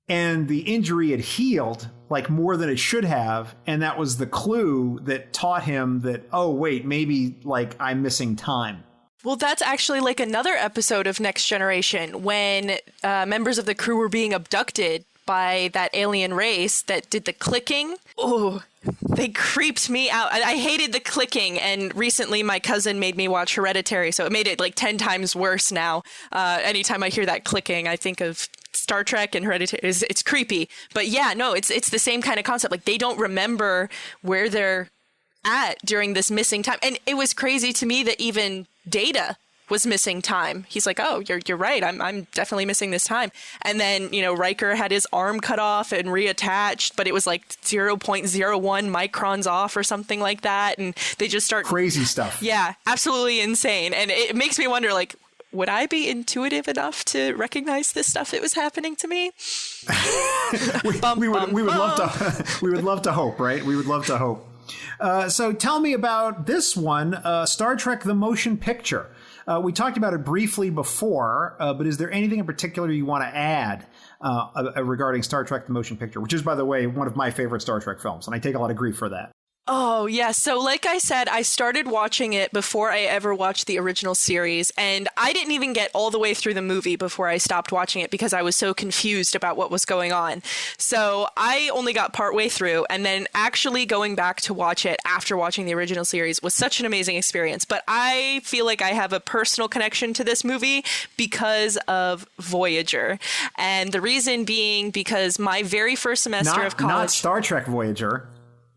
and the injury had healed like more than it should have. And that was the clue that taught him that, oh, wait, maybe like I'm missing time. Well, that's actually like another episode of Next Generation when members of the crew were being abducted by that alien race that did the clicking. Oh, they creeped me out. I hated the clicking. And recently my cousin made me watch Hereditary, so it made it like 10 times worse now. Anytime I hear that clicking, I think of Star Trek and Hereditary. It's creepy. But yeah, no, it's the same kind of concept. Like, they don't remember where they're at during this missing time. And it was crazy to me that even Data was missing time. He's like, oh, you're right. I'm definitely missing this time. And then, you know, Riker had his arm cut off and reattached, but it was like 0.01 microns off or something like that. And they just start crazy stuff. Yeah, absolutely insane. And it makes me wonder, like, would I be intuitive enough to recognize this stuff that was happening to me? we would love to hope, right? We would love to hope. So tell me about this one, Star Trek: The Motion Picture. We talked about it briefly before, but is there anything in particular you want to add regarding Star Trek: The Motion Picture, which is, by the way, one of my favorite Star Trek films, and I take a lot of grief for that. Oh, yeah. So like I said, I started watching it before I ever watched the original series, and I didn't even get all the way through the movie before I stopped watching it because I was so confused about what was going on. So I only got partway through, and then actually going back to watch it after watching the original series was such an amazing experience. But I feel like I have a personal connection to this movie because of Voyager. And the reason being because my very first semester of college... Not Star Trek Voyager.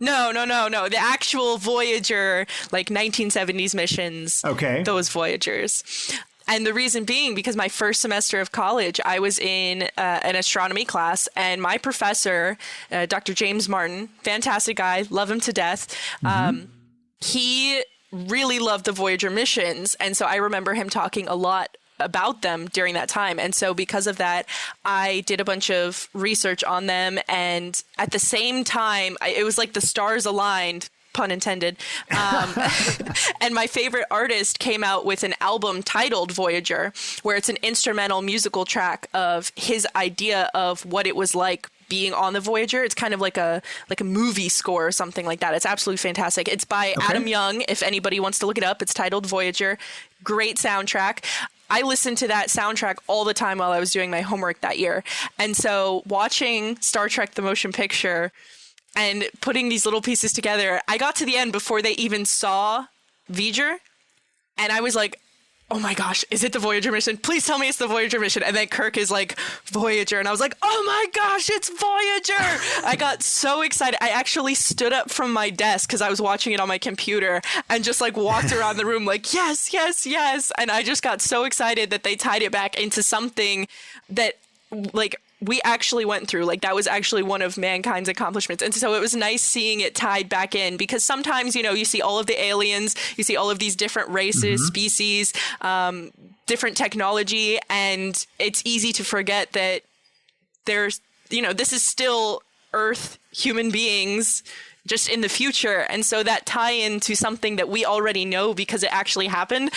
No. The actual Voyager, like 1970s missions. Okay. Those Voyagers. And the reason being, because my first semester of college, I was in an astronomy class, and my professor, Dr. James Martin, fantastic guy, love him to death. He really loved the Voyager missions. And so I remember him talking a lot about them during that time. And so because of that, I did a bunch of research on them. And at the same time, it was like the stars aligned, pun intended. And my favorite artist came out with an album titled Voyager, where it's an instrumental musical track of his idea of what it was like being on the Voyager. It's kind of like a movie score or something like that. It's absolutely fantastic. It's by Adam Young. If anybody wants to look it up, it's titled Voyager. Great soundtrack. I listened to that soundtrack all the time while I was doing my homework that year. And so watching Star Trek the Motion Picture and putting these little pieces together, I got to the end before they even saw Voyager, and I was like, oh my gosh, is it the Voyager mission? Please tell me it's the Voyager mission. And then Kirk is like, Voyager. And I was like, oh my gosh, it's Voyager. I got so excited. I actually stood up from my desk because I was watching it on my computer and just like walked around the room like, yes, yes, yes. And I just got so excited that they tied it back into something that like we actually went through. Like that was actually one of mankind's accomplishments. And so it was nice seeing it tied back in, because sometimes, you know, you see all of the aliens, you see all of these different races, species, different technology, and it's easy to forget that there's, you know, this is still Earth human beings just in the future. And so that tie in to something that we already know because it actually happened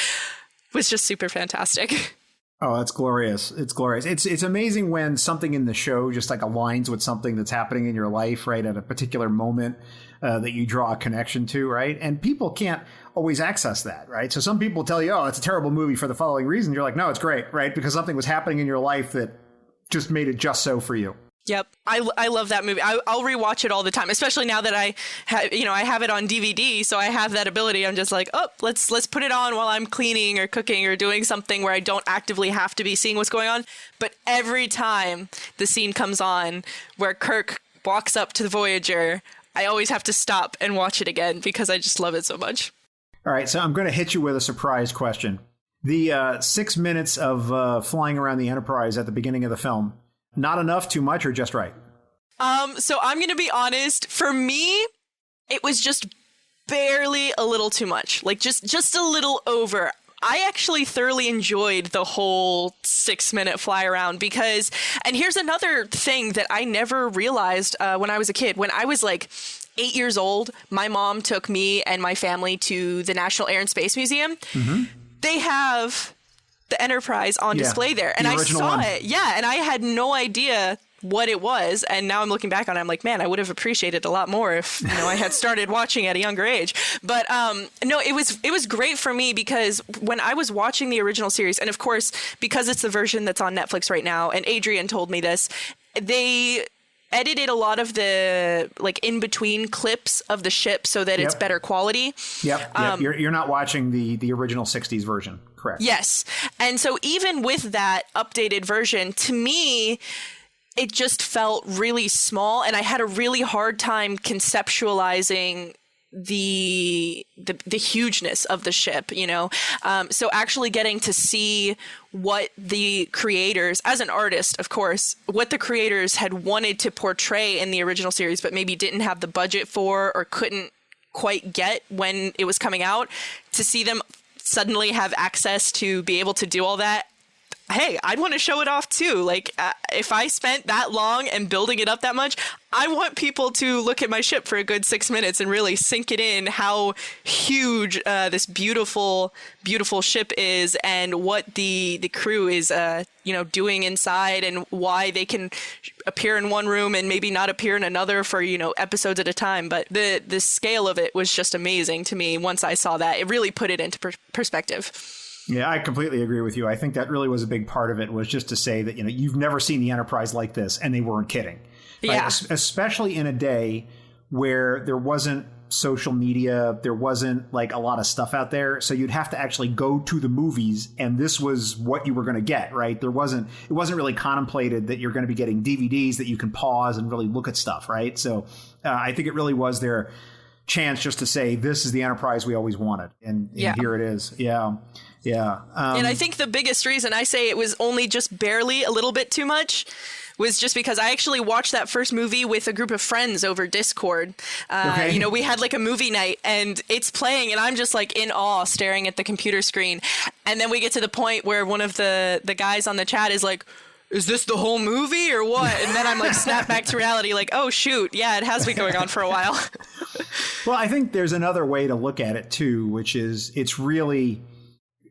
was just super fantastic. Oh, that's glorious. It's glorious. It's amazing when something in the show just like aligns with something that's happening in your life, right, at a particular moment that you draw a connection to, right? And people can't always access that, right? So some people tell you, oh, it's a terrible movie for the following reason. You're like, no, it's great, right? Because something was happening in your life that just made it just so for you. Yep. I love that movie. I'll rewatch it all the time, especially now that I have it on DVD. So I have that ability. I'm just like, oh, let's put it on while I'm cleaning or cooking or doing something where I don't actively have to be seeing what's going on. But every time the scene comes on where Kirk walks up to the Voyager, I always have to stop and watch it again because I just love it so much. All right. So I'm going to hit you with a surprise question. The 6 minutes of flying around the Enterprise at the beginning of the film, not enough, too much, or just right? So I'm going to be honest. For me, it was just barely a little too much. Like just a little over. I actually thoroughly enjoyed the whole 6-minute fly around because, and here's another thing that I never realized when I was a kid. When I was like 8 years old, my mom took me and my family to the National Air and Space Museum. They have the Enterprise on display there, and I saw it. Yeah, and I had no idea what it was, and now I'm looking back on it, I'm like, man, I would have appreciated it a lot more if I had started watching at a younger age. But no, it was great for me because when I was watching the original series, and of course because it's the version that's on Netflix right now, and Adrian told me this, they edited a lot of the like in between clips of the ship so that it's better quality. Yep. You're not watching the original 60s version, correct? Yes. And so even with that updated version, to me, it just felt really small, and I had a really hard time conceptualizing the hugeness of the ship, you know? So actually getting to see what the creators, as an artist, of course, what the creators had wanted to portray in the original series, but maybe didn't have the budget for or couldn't quite get when it was coming out, to see them suddenly have access to be able to do all that. Hey, I'd want to show it off too. Like if I spent that long and building it up that much, I want people to look at my ship for a good 6 minutes and really sink it in how huge this beautiful, beautiful ship is, and what the crew is, doing inside, and why they can appear in one room and maybe not appear in another for, episodes at a time. But the scale of it was just amazing to me. Once I saw that, it really put it into perspective. Yeah, I completely agree with you. I think that really was a big part of it, was just to say that, you've never seen the Enterprise like this, and they weren't kidding. Right? Yeah. Especially in a day where there wasn't social media, there wasn't like a lot of stuff out there. So you'd have to actually go to the movies, and this was what you were going to get, right? It wasn't really contemplated that you're going to be getting DVDs that you can pause and really look at stuff, right? So I think it really was their chance just to say, this is the Enterprise we always wanted. And here it is. Yeah. Yeah. And I think the biggest reason I say it was only just barely a little bit too much was just because I actually watched that first movie with a group of friends over Discord. Okay. You know, we had like a movie night and it's playing and I'm just like in awe staring at the computer screen. And then we get to the point where one of the guys on the chat is like, is this the whole movie or what? And then I'm like, snap back to reality, like, oh, shoot. Yeah, it has been going on for a while. Well, I think there's another way to look at it, too, which is it's really,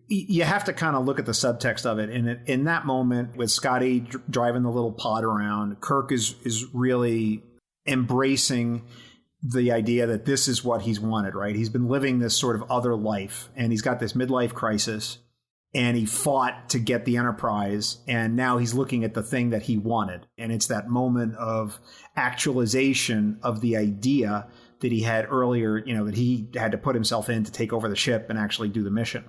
you have to kind of look at the subtext of it. And in that moment with Scotty driving the little pod around, Kirk is really embracing the idea that this is what he's wanted, right? He's been living this sort of other life and he's got this midlife crisis and he fought to get the Enterprise. And now he's looking at the thing that he wanted. And it's that moment of actualization of the idea that he had earlier, you know, that he had to put himself in to take over the ship and actually do the mission.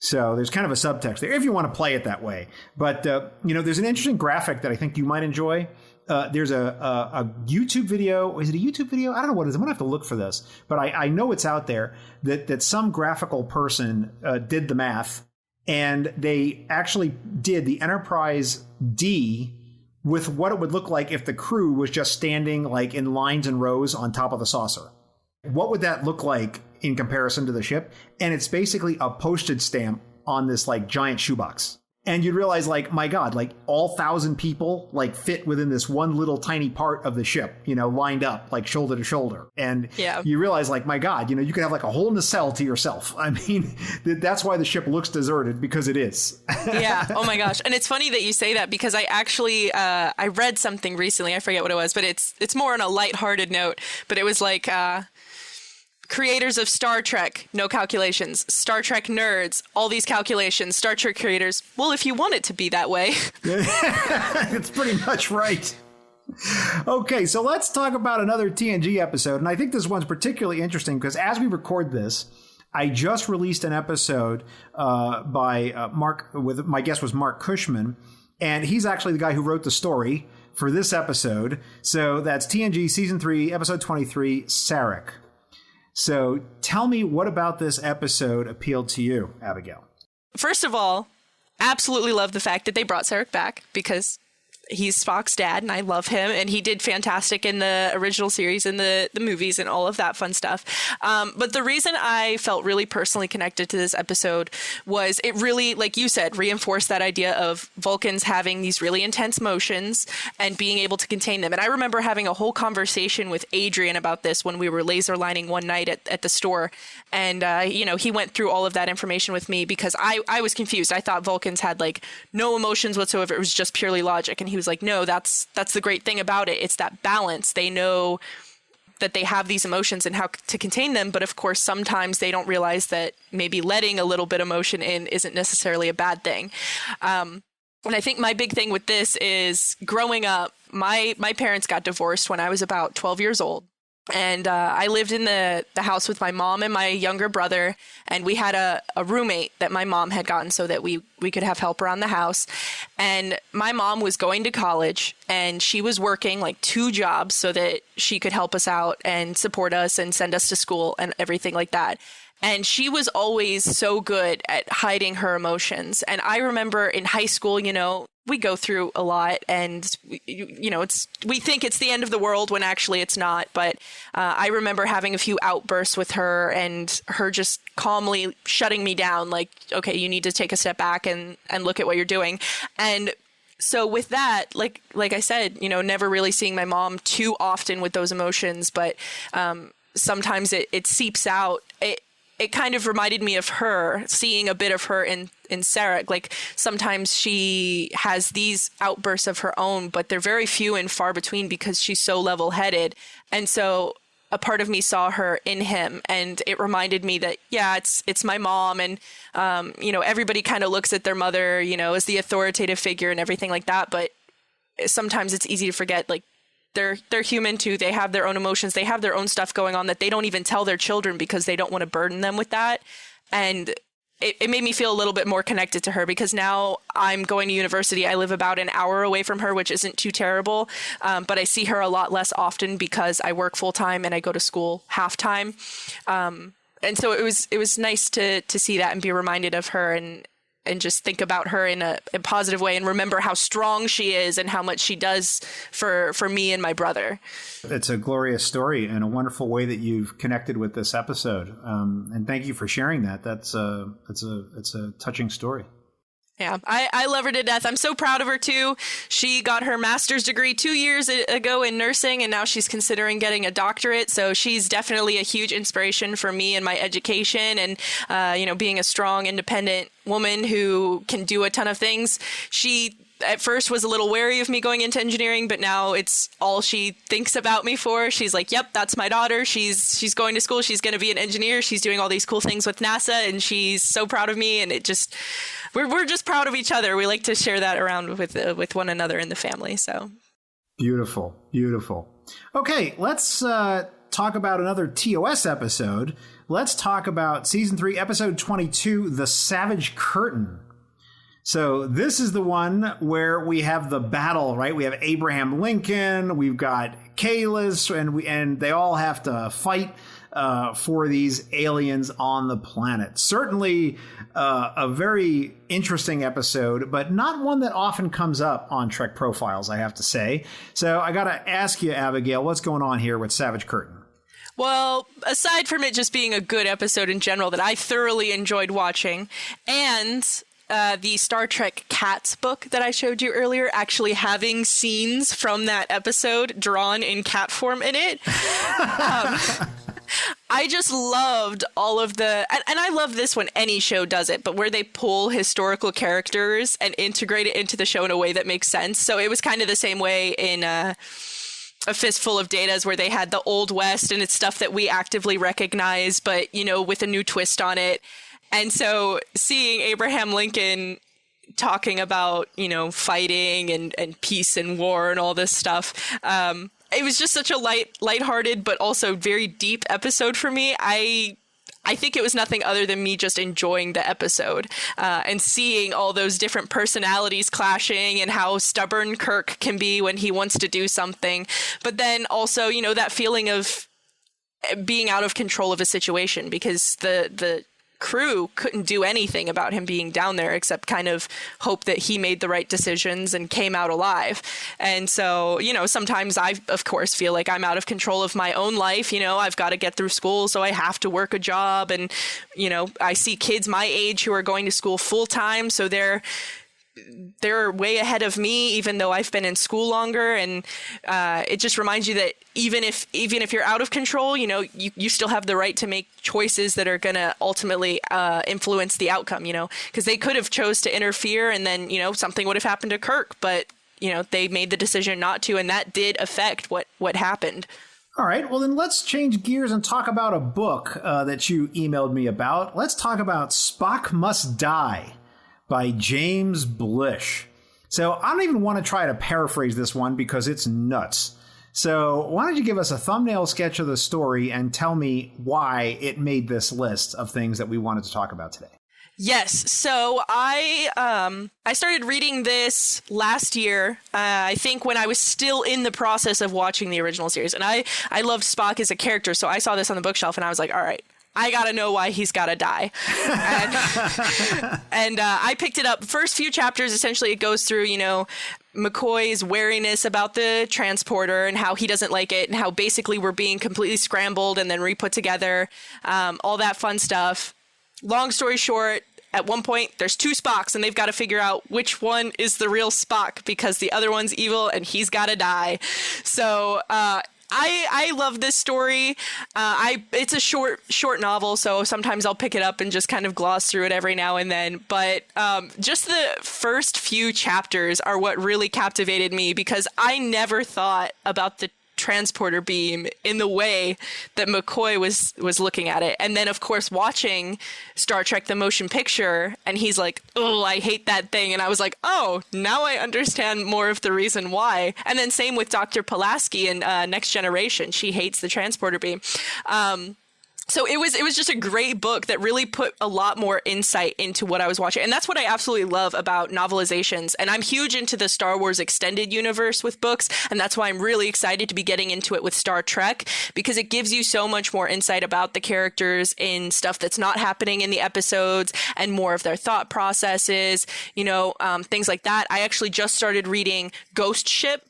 So there's kind of a subtext there if you want to play it that way. But, you know, there's an interesting graphic that I think you might enjoy. There's a YouTube video. Is it a YouTube video? I don't know what it is. I'm going to have to look for this. But I know it's out there that some graphical person did the math. And they actually did the Enterprise D with what it would look like if the crew was just standing like in lines and rows on top of the saucer. What would that look like in comparison to the ship? And it's basically a postage stamp on this like giant shoebox. And you'd realize, like, my God, like all 1,000 people like fit within this one little tiny part of the ship, you know, lined up like shoulder to shoulder. And you realize, like, my God, you know, you could have like a whole nacelle to yourself. I mean, that's why the ship looks deserted, because it is. Yeah. Oh, my gosh. And it's funny that you say that, because I actually I read something recently. I forget what it was, but it's more on a lighthearted note. But it was like creators of Star Trek, no calculations. Star Trek nerds, all these calculations. Star Trek creators, well, if you want it to be that way. It's pretty much right. Okay, so let's talk about another TNG episode. And I think this one's particularly interesting because as we record this, I just released an episode by Mark, with my guest was Mark Cushman. And he's actually the guy who wrote the story for this episode. So that's TNG Season 3, Episode 23, Sarek. So tell me, what about this episode appealed to you, Abigail? First of all, absolutely love the fact that they brought Sarek back, because he's Spock's dad and I love him, and he did fantastic in the original series and the movies and all of that fun stuff. But the reason I felt really personally connected to this episode was it really, like you said, reinforced that idea of Vulcans having these really intense motions and being able to contain them. And I remember having a whole conversation with Adrian about this when we were laser lining one night at the store. And, you know, he went through all of that information with me because I was confused. I thought Vulcans had like no emotions whatsoever. It was just purely logic. And he was like, no, that's the great thing about it. It's that balance. They know that they have these emotions and how to contain them. But of course, sometimes they don't realize that maybe letting a little bit of emotion in isn't necessarily a bad thing. And I think my big thing with this is growing up, my parents got divorced when I was about 12 years old. And I lived in the house with my mom and my younger brother, and we had a roommate that my mom had gotten so that we could have help around the house. And my mom was going to college, and she was working like 2 jobs so that she could help us out and support us and send us to school and everything like that. And she was always so good at hiding her emotions. And I remember in high school, you know, we go through a lot, and you know, we think it's the end of the world when actually it's not. But I remember having a few outbursts with her, and her just calmly shutting me down, like, okay, you need to take a step back and look at what you're doing. And so with that, like I said, you know, never really seeing my mom too often with those emotions, but sometimes it seeps out. It kind of reminded me of her, seeing a bit of her in Sarek. Like sometimes she has these outbursts of her own, but they're very few and far between because she's so level-headed. And so a part of me saw her in him, and it reminded me that, yeah, it's my mom. And, you know, everybody kind of looks at their mother, you know, as the authoritative figure and everything like that. But sometimes it's easy to forget, like, they're human too. They have their own emotions. They have their own stuff going on that they don't even tell their children because they don't want to burden them with that. And it made me feel a little bit more connected to her, because now I'm going to university. I live about an hour away from her, which isn't too terrible. But I see her a lot less often because I work full time and I go to school half time. And so it was nice to see that and be reminded of her and just think about her in a positive way and remember how strong she is and how much she does for me and my brother. It's a glorious story and a wonderful way that you've connected with this episode. And thank you for sharing that. It's a touching story. Yeah, I love her to death. I'm so proud of her, too. She got her master's degree 2 years ago in nursing, and now she's considering getting a doctorate. So she's definitely a huge inspiration for me in my education and, being a strong, independent woman who can do a ton of things. She at first was a little wary of me going into engineering, but now it's all she thinks about me for. She's like, yep, that's my daughter. She's going to school. She's going to be an engineer. She's doing all these cool things with NASA, and she's so proud of me. And we're just proud of each other. We like to share that around with one another in the family. So beautiful, beautiful. Okay, let's talk about another TOS episode. Let's talk about season 3, episode 22, The Savage Curtain. So this is the one where we have the battle, right? We have Abraham Lincoln, we've got Kalis, and they all have to fight for these aliens on the planet. Certainly a very interesting episode, but not one that often comes up on Trek Profiles, I have to say. So I got to ask you, Abigail, what's going on here with Savage Curtain? Well, aside from it just being a good episode in general that I thoroughly enjoyed watching, and the Star Trek Cats book that I showed you earlier actually having scenes from that episode drawn in cat form in it. I just loved all of and I love this when any show does it, but where they pull historical characters and integrate it into the show in a way that makes sense. So it was kind of the same way in A Fistful of Datas, where they had the Old West and it's stuff that we actively recognize, but, with a new twist on it. And so seeing Abraham Lincoln talking about, fighting and peace and war and all this stuff, it was just such a lighthearted, but also very deep episode for me. I think it was nothing other than me just enjoying the episode and seeing all those different personalities clashing and how stubborn Kirk can be when he wants to do something. But then also, that feeling of being out of control of a situation because the crew couldn't do anything about him being down there except kind of hope that he made the right decisions and came out alive. And so, sometimes I, of course, feel like I'm out of control of my own life. I've got to get through school, so I have to work a job. And, I see kids my age who are going to school full time, so they're way ahead of me, even though I've been in school longer. And it just reminds you that even if you're out of control, you still have the right to make choices that are going to ultimately influence the outcome, because they could have chose to interfere and then, something would have happened to Kirk. But, they made the decision not to. And that did affect what happened. All right. Well, then let's change gears and talk about a book that you emailed me about. Let's talk about Spock Must Die by James Blish. So I don't even want to try to paraphrase this one because it's nuts. So why don't you give us a thumbnail sketch of the story and tell me why it made this list of things that we wanted to talk about today? Yes. So I started reading this last year, I think when I was still in the process of watching the original series. And I loved Spock as a character. So I saw this on the bookshelf and I was like, all right, I got to know why he's got to die. And I picked it up. First few chapters, essentially, it goes through, McCoy's wariness about the transporter and how he doesn't like it and how basically we're being completely scrambled and then re-put together, all that fun stuff. Long story short, at one point, there's 2 Spocks and they've got to figure out which one is the real Spock because the other one's evil and he's got to die. So I love this story. It's a short novel, so sometimes I'll pick it up and just kind of gloss through it every now and then. But just the first few chapters are what really captivated me because I never thought about the transporter beam in the way that McCoy was looking at it. And then, of course, watching Star Trek the Motion Picture, and he's like, oh, I hate that thing. And I was like, oh, now I understand more of the reason why. And then same with Dr. Pulaski in Next Generation. She hates the transporter beam. So it was just a great book that really put a lot more insight into what I was watching. And that's what I absolutely love about novelizations. And I'm huge into the Star Wars extended universe with books. And that's why I'm really excited to be getting into it with Star Trek, because it gives you so much more insight about the characters in stuff that's not happening in the episodes and more of their thought processes, things like that. I actually just started reading Ghost Ship,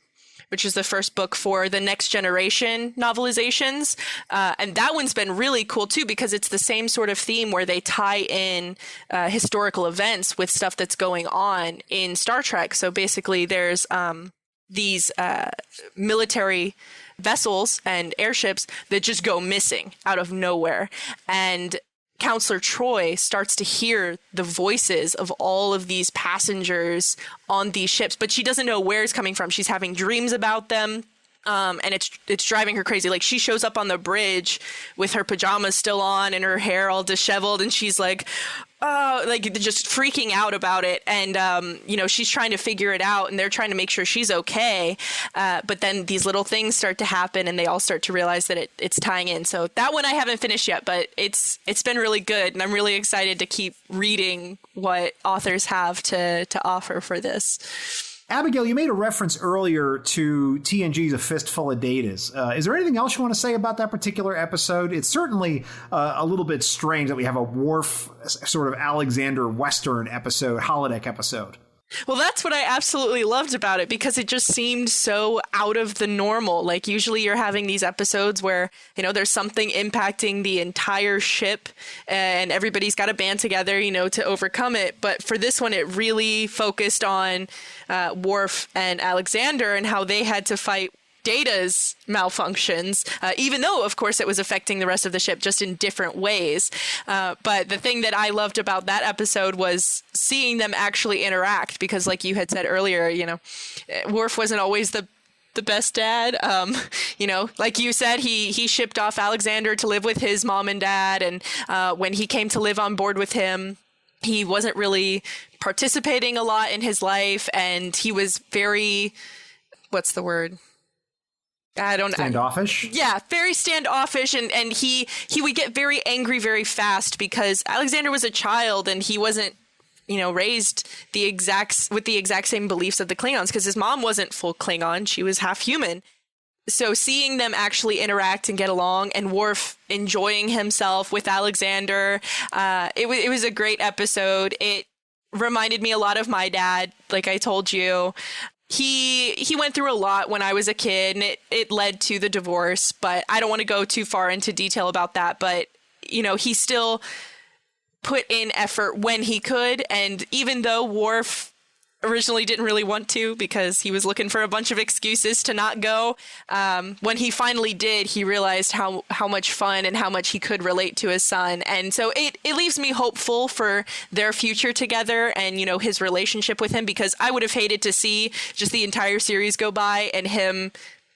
which is the first book for the Next Generation novelizations. And that one's been really cool, too, because it's the same sort of theme where they tie in historical events with stuff that's going on in Star Trek. So basically, there's these military vessels and airships that just go missing out of nowhere. And Counselor Troy starts to hear the voices of all of these passengers on these ships, but she doesn't know where it's coming from. She's having dreams about them. And it's driving her crazy. Like, she shows up on the bridge with her pajamas still on and her hair all disheveled, and she's like, just freaking out about it. And, she's trying to figure it out, and they're trying to make sure she's okay. But then these little things start to happen, and they all start to realize that it's tying in. So that one I haven't finished yet, but it's been really good. And I'm really excited to keep reading what authors have to offer for this. Abigail, you made a reference earlier to TNG's A Fistful of Datas. Is there anything else you want to say about that particular episode? It's certainly a little bit strange that we have a Worf sort of Alexander Western episode, holodeck episode. Well, that's what I absolutely loved about it, because it just seemed so out of the normal. Like, usually you're having these episodes where, there's something impacting the entire ship and everybody's got to band together, to overcome it. But for this one, it really focused on Worf and Alexander and how they had to fight Data's malfunctions, even though, of course, it was affecting the rest of the ship just in different ways. But the thing that I loved about that episode was seeing them actually interact, because like you had said earlier, Worf wasn't always the best dad. Like you said, he shipped off Alexander to live with his mom and dad. And when he came to live on board with him, he wasn't really participating a lot in his life. And he was very, what's the word? Standoffish? Yeah, very standoffish, and he would get very angry very fast because Alexander was a child and he wasn't, raised with the exact same beliefs of the Klingons, because his mom wasn't full Klingon, she was half human. So seeing them actually interact and get along, and Worf enjoying himself with Alexander, it was a great episode. It reminded me a lot of my dad, like I told you. He went through a lot when I was a kid, and it led to the divorce, but I don't want to go too far into detail about that. But, he still put in effort when he could. And even though Worf originally didn't really want to, because he was looking for a bunch of excuses to not go, when he finally did, he realized how much fun and how much he could relate to his son. And so it leaves me hopeful for their future together and, his relationship with him, because I would have hated to see just the entire series go by and him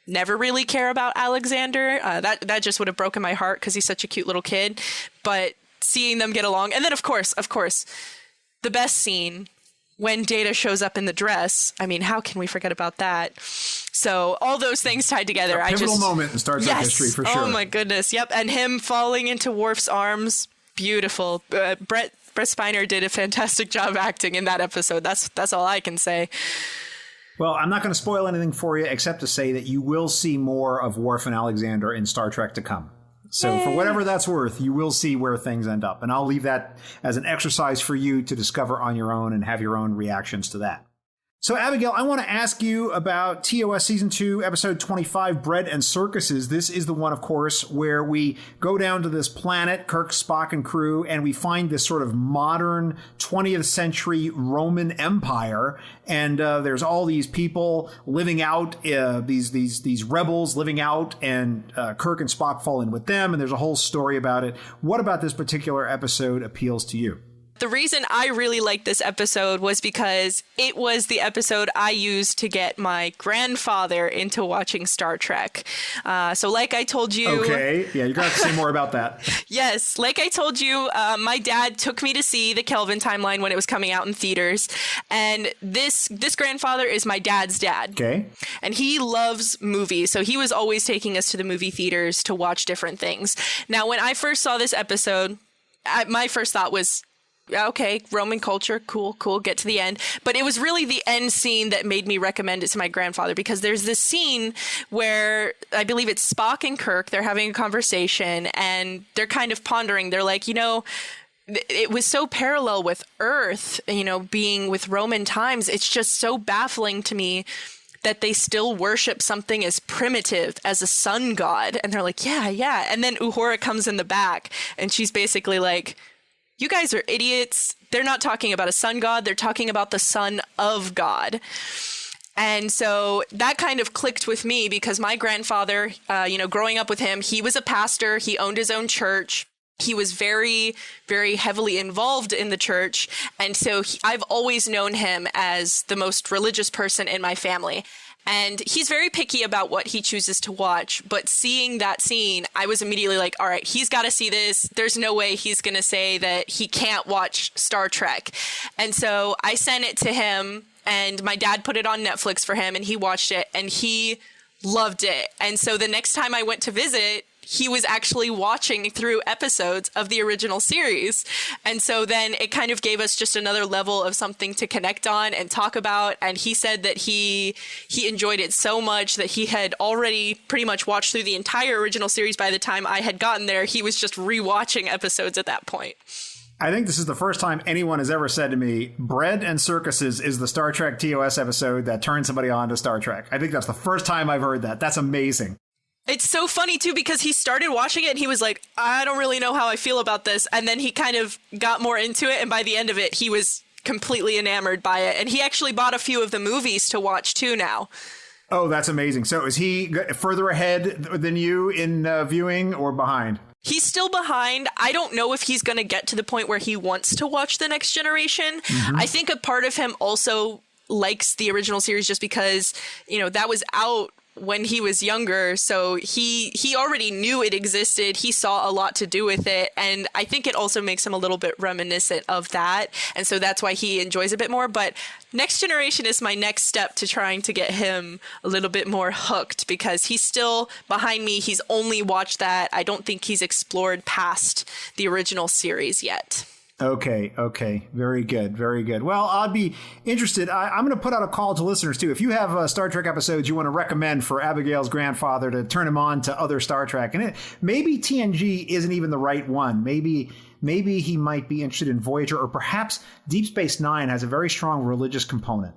never really care about Alexander. That just would have broken my heart, because he's such a cute little kid. But seeing them get along, and then of course, the best scene, when Data shows up in the dress, I mean, how can we forget about that? So all those things tied together. A pivotal moment in Star Trek history, for sure. Oh my goodness, yep. And him falling into Worf's arms, beautiful. Brett Spiner did a fantastic job acting in that episode. That's all I can say. Well, I'm not going to spoil anything for you, except to say that you will see more of Worf and Alexander in Star Trek to come. So for whatever that's worth, you will see where things end up. And I'll leave that as an exercise for you to discover on your own and have your own reactions to that. So, Abigail, I want to ask you about TOS Season 2, Episode 25, Bread and Circuses. This is the one, of course, where we go down to this planet, Kirk, Spock, and crew, and we find this sort of modern 20th century Roman Empire. And there's all these people living out, these rebels living out, and Kirk and Spock fall in with them, and there's a whole story about it. What about this particular episode appeals to you? The reason I really liked this episode was because it was the episode I used to get my grandfather into watching Star Trek. So like I told you... Okay, yeah, you're going to have to say more about that. Yes, like I told you, my dad took me to see the Kelvin timeline when it was coming out in theaters. And this grandfather is my dad's dad. Okay. And he loves movies, so he was always taking us to the movie theaters to watch different things. Now, when I first saw this episode, my first thought was... okay, Roman culture, cool, get to the end. But it was really the end scene that made me recommend it to my grandfather, because there's this scene where I believe it's Spock and Kirk, they're having a conversation and they're kind of pondering. They're like, it was so parallel with Earth, being with Roman times. It's just so baffling to me that they still worship something as primitive as a sun god. And they're like, yeah. And then Uhura comes in the back and she's basically like, you guys are idiots. They're not talking about a sun god. They're talking about the son of God. And so that kind of clicked with me because my grandfather, growing up with him, he was a pastor. He owned his own church. He was very, very heavily involved in the church. And so I've always known him as the most religious person in my family. And he's very picky about what he chooses to watch. But seeing that scene, I was immediately like, all right, he's got to see this. There's no way he's going to say that he can't watch Star Trek. And so I sent it to him, and my dad put it on Netflix for him, and he watched it, and he loved it. And so the next time I went to visit, he was actually watching through episodes of the original series. And so then it kind of gave us just another level of something to connect on and talk about. And he said that he enjoyed it so much that he had already pretty much watched through the entire original series by the time I had gotten there. He was just rewatching episodes at that point. I think this is the first time anyone has ever said to me, Bread and Circuses is the Star Trek TOS episode that turned somebody on to Star Trek. I think that's the first time I've heard that. That's amazing. It's so funny, too, because he started watching it and he was like, I don't really know how I feel about this. And then he kind of got more into it. And by the end of it, he was completely enamored by it. And he actually bought a few of the movies to watch, too, now. Oh, that's amazing. So is he further ahead than you in viewing or behind? He's still behind. I don't know if he's going to get to the point where he wants to watch The Next Generation. Mm-hmm. I think a part of him also likes the original series just because, that was out when he was younger, so he already knew it existed. He saw a lot to do with it, and I think it also makes him a little bit reminiscent of that, and so that's why he enjoys it a bit more. But Next Generation is my next step to trying to get him a little bit more hooked, because he's still behind me. He's only watched that. I don't think he's explored past the original series yet. Okay. Very good. Well, I'd be interested. I'm going to put out a call to listeners, too. If you have Star Trek episodes you want to recommend for Abigail's grandfather to turn him on to other Star Trek, and maybe TNG isn't even the right one. Maybe he might be interested in Voyager, or perhaps Deep Space Nine has a very strong religious component.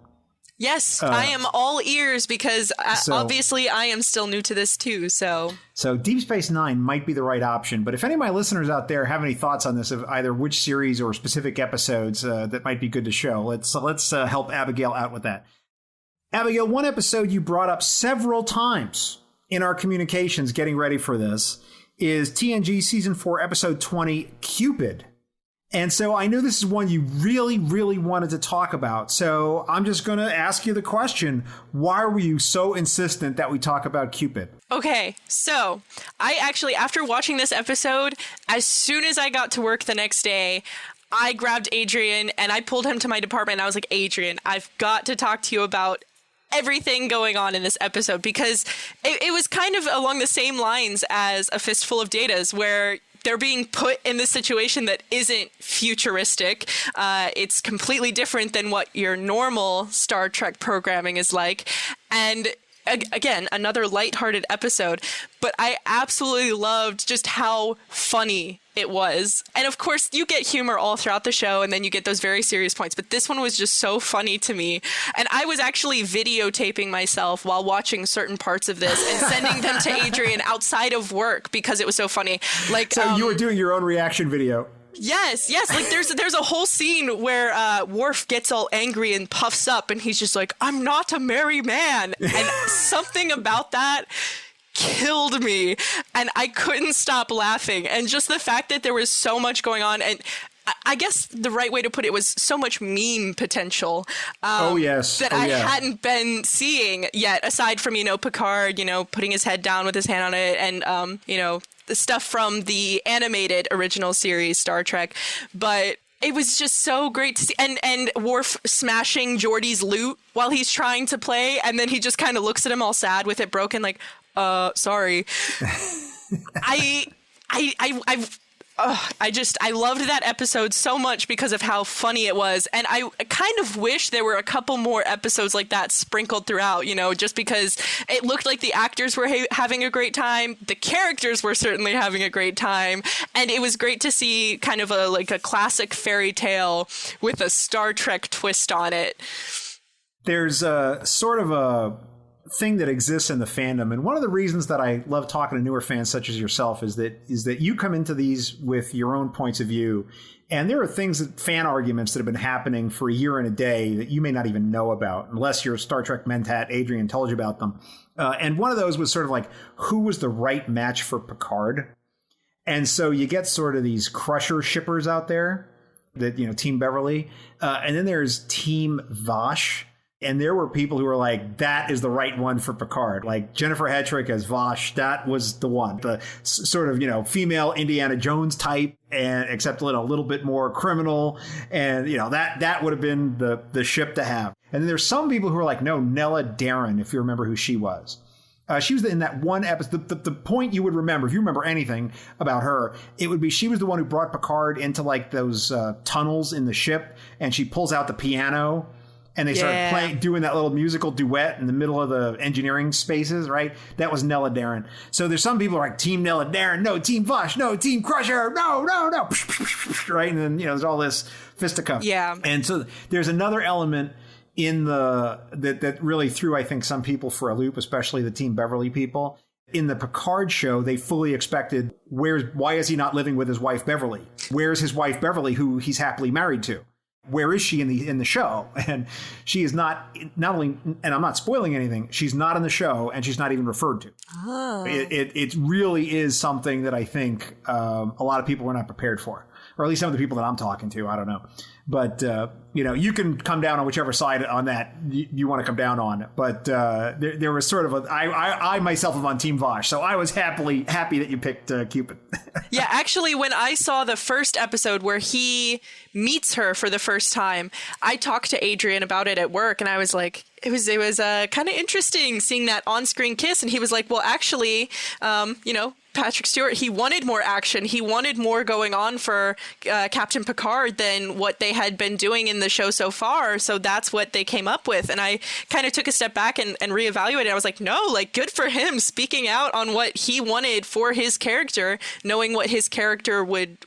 Yes, I am all ears because obviously I am still new to this too. So Deep Space Nine might be the right option. But if any of my listeners out there have any thoughts on this, of either which series or specific episodes that might be good to show, let's help Abigail out with that. Abigail, one episode you brought up several times in our communications getting ready for this is TNG Season 4, Episode 20, Cupid. And so I knew this is one you really, really wanted to talk about. So I'm just going to ask you the question, why were you so insistent that we talk about Cupid? Okay, so I actually, after watching this episode, as soon as I got to work the next day, I grabbed Adrian and I pulled him to my department. And I was like, Adrian, I've got to talk to you about everything going on in this episode, because it was kind of along the same lines as A Fistful of Datas, where they're being put in this situation that isn't futuristic. It's completely different than what your normal Star Trek programming is like. And again, another lighthearted episode, but I absolutely loved just how funny it was. And of course, you get humor all throughout the show, and then you get those very serious points. But this one was just so funny to me. And I was actually videotaping myself while watching certain parts of this and sending them to Adrian outside of work because it was so funny. So you were doing your own reaction video. Yes. Like there's a whole scene where Worf gets all angry and puffs up, and he's just like, "I'm not a merry man," and something about that killed me, and I couldn't stop laughing. And just the fact that there was so much going on, and I guess the right way to put it was so much meme potential. That I hadn't been seeing yet, aside from, Picard, putting his head down with his hand on it, and, the stuff from the animated original series, Star Trek. But it was just so great to see. And Worf smashing Geordi's lute while he's trying to play, and then he just kind of looks at him all sad with it broken, like, sorry. I loved that episode so much because of how funny it was. And I kind of wish there were a couple more episodes like that sprinkled throughout, just because it looked like the actors were having a great time. The characters were certainly having a great time. And it was great to see kind of a classic fairy tale with a Star Trek twist on it. There's a sort of a thing that exists in the fandom, and one of the reasons that I love talking to newer fans such as yourself is that you come into these with your own points of view, and there are fan arguments that have been happening for a year and a day that you may not even know about unless you're a Star Trek mentat. Adrian told you about them, and one of those was sort of like, who was the right match for Picard? And so you get sort of these Crusher shippers out there that, Team Beverly, and then there's Team Vash. And there were people who were like, that is the right one for Picard. Like Jennifer Hetrick as Vash, that was the one. The sort of, female Indiana Jones type, and except a little bit more criminal. And, that would have been the ship to have. And then there's some people who are like, no, Nella Darren, if you remember who she was. She was in that one episode. The point you would remember, if you remember anything about her, it would be she was the one who brought Picard into like those tunnels in the ship, and she pulls out the piano. And they started doing that little musical duet in the middle of the engineering spaces, right? That was Nella Darren. So there's some people who are like, Team Nella Darren, no, Team Vash, no, Team Crusher, no. Right? And then, there's all this fisticuff. Yeah. And so there's another element in that really threw, I think, some people for a loop, especially the Team Beverly people. In the Picard show, they fully expected, why is he not living with his wife, Beverly? Where's his wife, Beverly, who he's happily married to? Where is she in the show? And she is not only, and I'm not spoiling anything, she's not in the show, and she's not even referred to. Oh. It really is something that I think a lot of people were not prepared for, or at least some of the people that I'm talking to. I don't know. But, you can come down on whichever side on that you want to come down on. But there was sort of I myself am on Team Vash, so I was happy that you picked Cupid. Yeah, actually, when I saw the first episode where he meets her for the first time, I talked to Adrian about it at work, and I was like, it was kind of interesting seeing that on-screen kiss. And he was like, well, actually, Patrick Stewart, he wanted more action. He wanted more going on for Captain Picard than what they had been doing in the show so far. So that's what they came up with. And I kind of took a step back and reevaluated. I was like, no, good for him speaking out on what he wanted for his character, knowing what his character would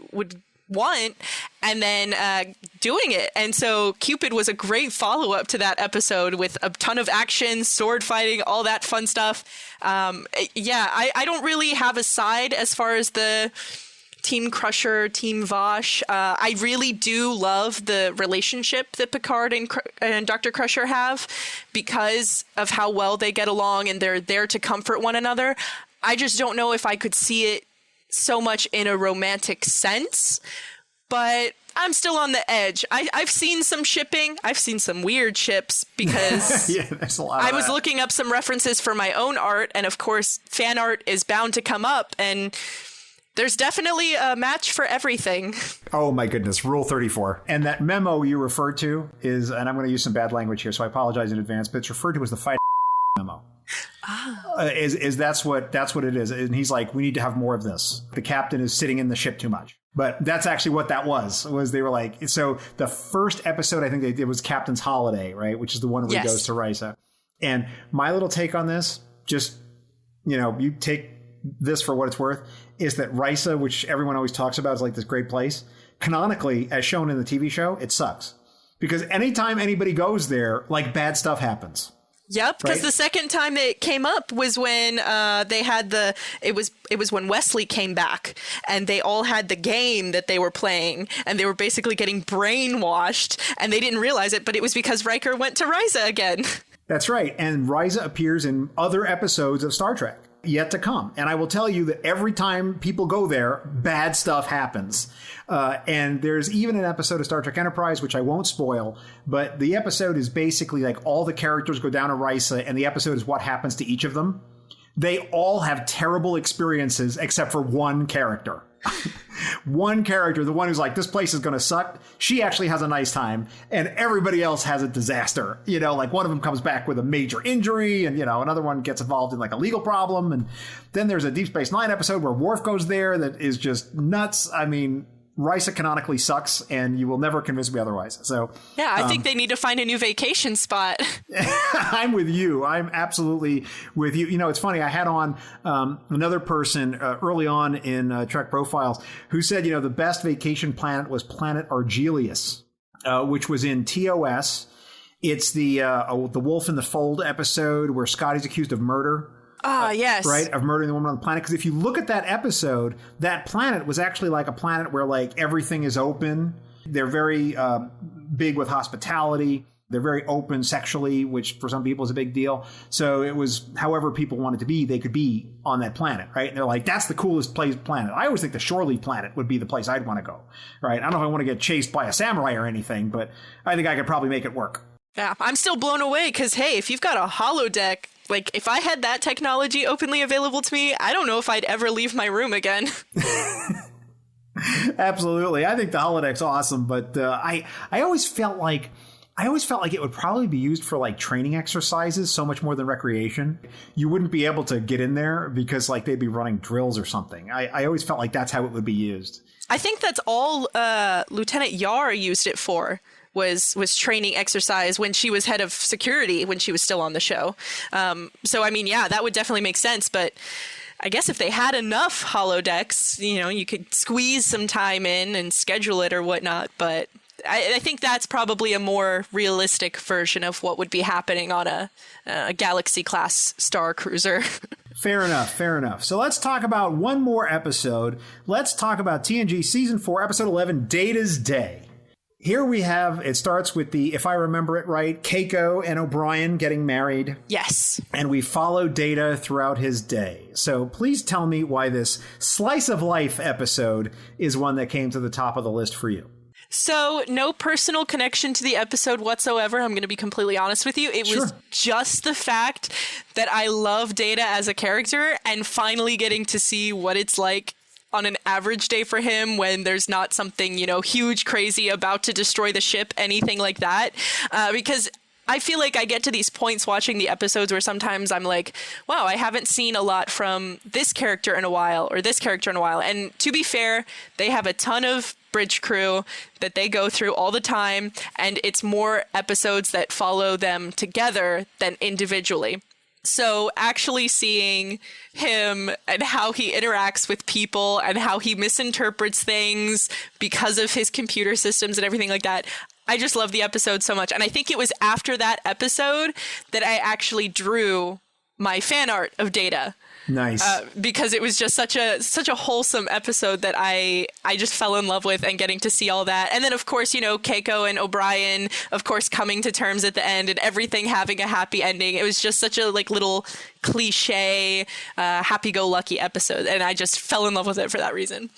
want, and then doing it. And so Cupid was a great follow-up to that episode with a ton of action, sword fighting, all that fun stuff. I don't really have a side as far as the Team Crusher, Team Vash. I really do love the relationship that Picard and Dr. Crusher have because of how well they get along, and they're there to comfort one another. I just don't know if I could see it so much in a romantic sense, but I'm still on the edge. I've seen some shipping. I've seen some weird ships because there's a lot of I was looking up some references for my own art, and of course fan art is bound to come up, and there's definitely a match for everything. Oh my goodness, Rule 34. And that memo you referred to is, and I'm going to use some bad language here, so I apologize in advance, but it's referred to as the fight memo. That's what it is. And he's like, we need to have more of this. The captain is sitting in the ship too much. But that's actually what that was they were like, so the first episode, I think it was Captain's Holiday, right? Which is the one where he goes to Risa. And my little take on this, just, you take this for what it's worth, is that Risa, which everyone always talks about is like this great place, canonically, as shown in the TV show, it sucks. Because anytime anybody goes there, like bad stuff happens. Yep, because the second time it came up was when they had it was when Wesley came back, and they all had the game that they were playing, and they were basically getting brainwashed, and they didn't realize it, but it was because Riker went to Risa again. That's right, and Risa appears in other episodes of Star Trek. yet to come. And I will tell you that every time people go there, bad stuff happens. And there's even an episode of Star Trek Enterprise, which I won't spoil, but the episode is basically like all the characters go down to Risa, and the episode is what happens to each of them. They all have terrible experiences except for one character. One character, the one who's like, this place is going to suck. She actually has a nice time, and everybody else has a disaster. You know, like one of them comes back with a major injury, and, you know, another one gets involved in like a legal problem. And then there's a Deep Space Nine episode where Worf goes there that is just nuts. I mean, Risa canonically sucks, and you will never convince me otherwise. So yeah, I think they need to find a new vacation spot. I'm with you. I'm absolutely with you. You know, it's funny. I had on another person early on in Trek Profiles who said, you know, the best vacation planet was Planet Argelius, which was in TOS. It's the Wolf in the Fold episode where Scotty's accused of murder. Yes. Right, of murdering the woman on the planet. Because if you look at that episode, that planet was actually like a planet where like everything is open. They're very big with hospitality. They're very open sexually, which for some people is a big deal. So it was however people wanted to be, they could be on that planet, right? And they're like, that's the coolest planet. I always think the Shore Leave planet would be the place I'd want to go, right? I don't know if I want to get chased by a samurai or anything, but I think I could probably make it work. Yeah, I'm still blown away because, hey, if you've got a holodeck, like if I had that technology openly available to me, I don't know if I'd ever leave my room again. Absolutely. I think the holodeck's awesome, but I always felt like it would probably be used for like training exercises so much more than recreation. You wouldn't be able to get in there because like they'd be running drills or something. I always felt like that's how it would be used. I think that's all Lieutenant Yar used it for. Was training exercise when she was head of security when she was still on the show. So, I mean, yeah, that would definitely make sense. But I guess if they had enough holodecks, you know, you could squeeze some time in and schedule it or whatnot. But I think that's probably a more realistic version of what would be happening on a Galaxy-class Star Cruiser. Fair enough, fair enough. So let's talk about one more episode. Let's talk about TNG Season 4, Episode 11, Data's Day. Here we have, it starts with if I remember it right, Keiko and O'Brien getting married. Yes. And we follow Data throughout his day. So please tell me why this slice of life episode is one that came to the top of the list for you. So no personal connection to the episode whatsoever. I'm going to be completely honest with you. It was just the fact that I love Data as a character and finally getting to see what it's like on an average day for him when there's not something, you know, huge, crazy about to destroy the ship, anything like that. Because I feel like I get to these points watching the episodes where sometimes I'm like, wow, I haven't seen a lot from this character in a while or this character in a while. And to be fair, they have a ton of bridge crew that they go through all the time. And it's more episodes that follow them together than individually. So actually seeing him and how he interacts with people and how he misinterprets things because of his computer systems and everything like that, I just love the episode so much. And I think it was after that episode that I actually drew my fan art of Data. Nice. Because it was just such a wholesome episode that I just fell in love with, and getting to see all that. And then, of course, you know, Keiko and O'Brien, of course, coming to terms at the end and everything having a happy ending. It was just such a like little cliche, happy-go-lucky episode. And I just fell in love with it for that reason.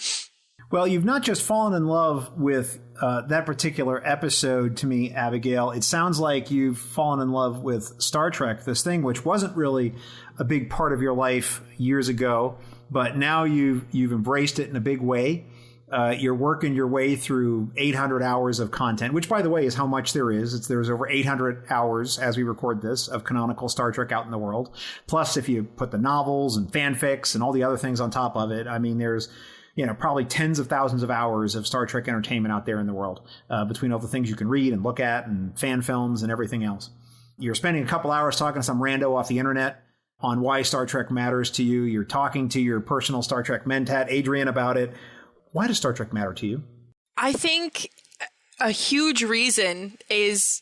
Well, you've not just fallen in love with that particular episode to me, Abigail. It sounds like you've fallen in love with Star Trek, this thing which wasn't really a big part of your life years ago, but now you've embraced it in a big way. You're working your way through 800 hours of content, which, by the way, is how much there is. There's over 800 hours, as we record this, of canonical Star Trek out in the world. Plus, if you put the novels and fanfics and all the other things on top of it, I mean, there's probably tens of thousands of hours of Star Trek entertainment out there in the world, between all the things you can read and look at and fan films and everything else. You're spending a couple hours talking to some rando off the internet on why Star Trek matters to you. You're talking to your personal Star Trek mentat, Adrian, about it. Why does Star Trek matter to you? I think a huge reason is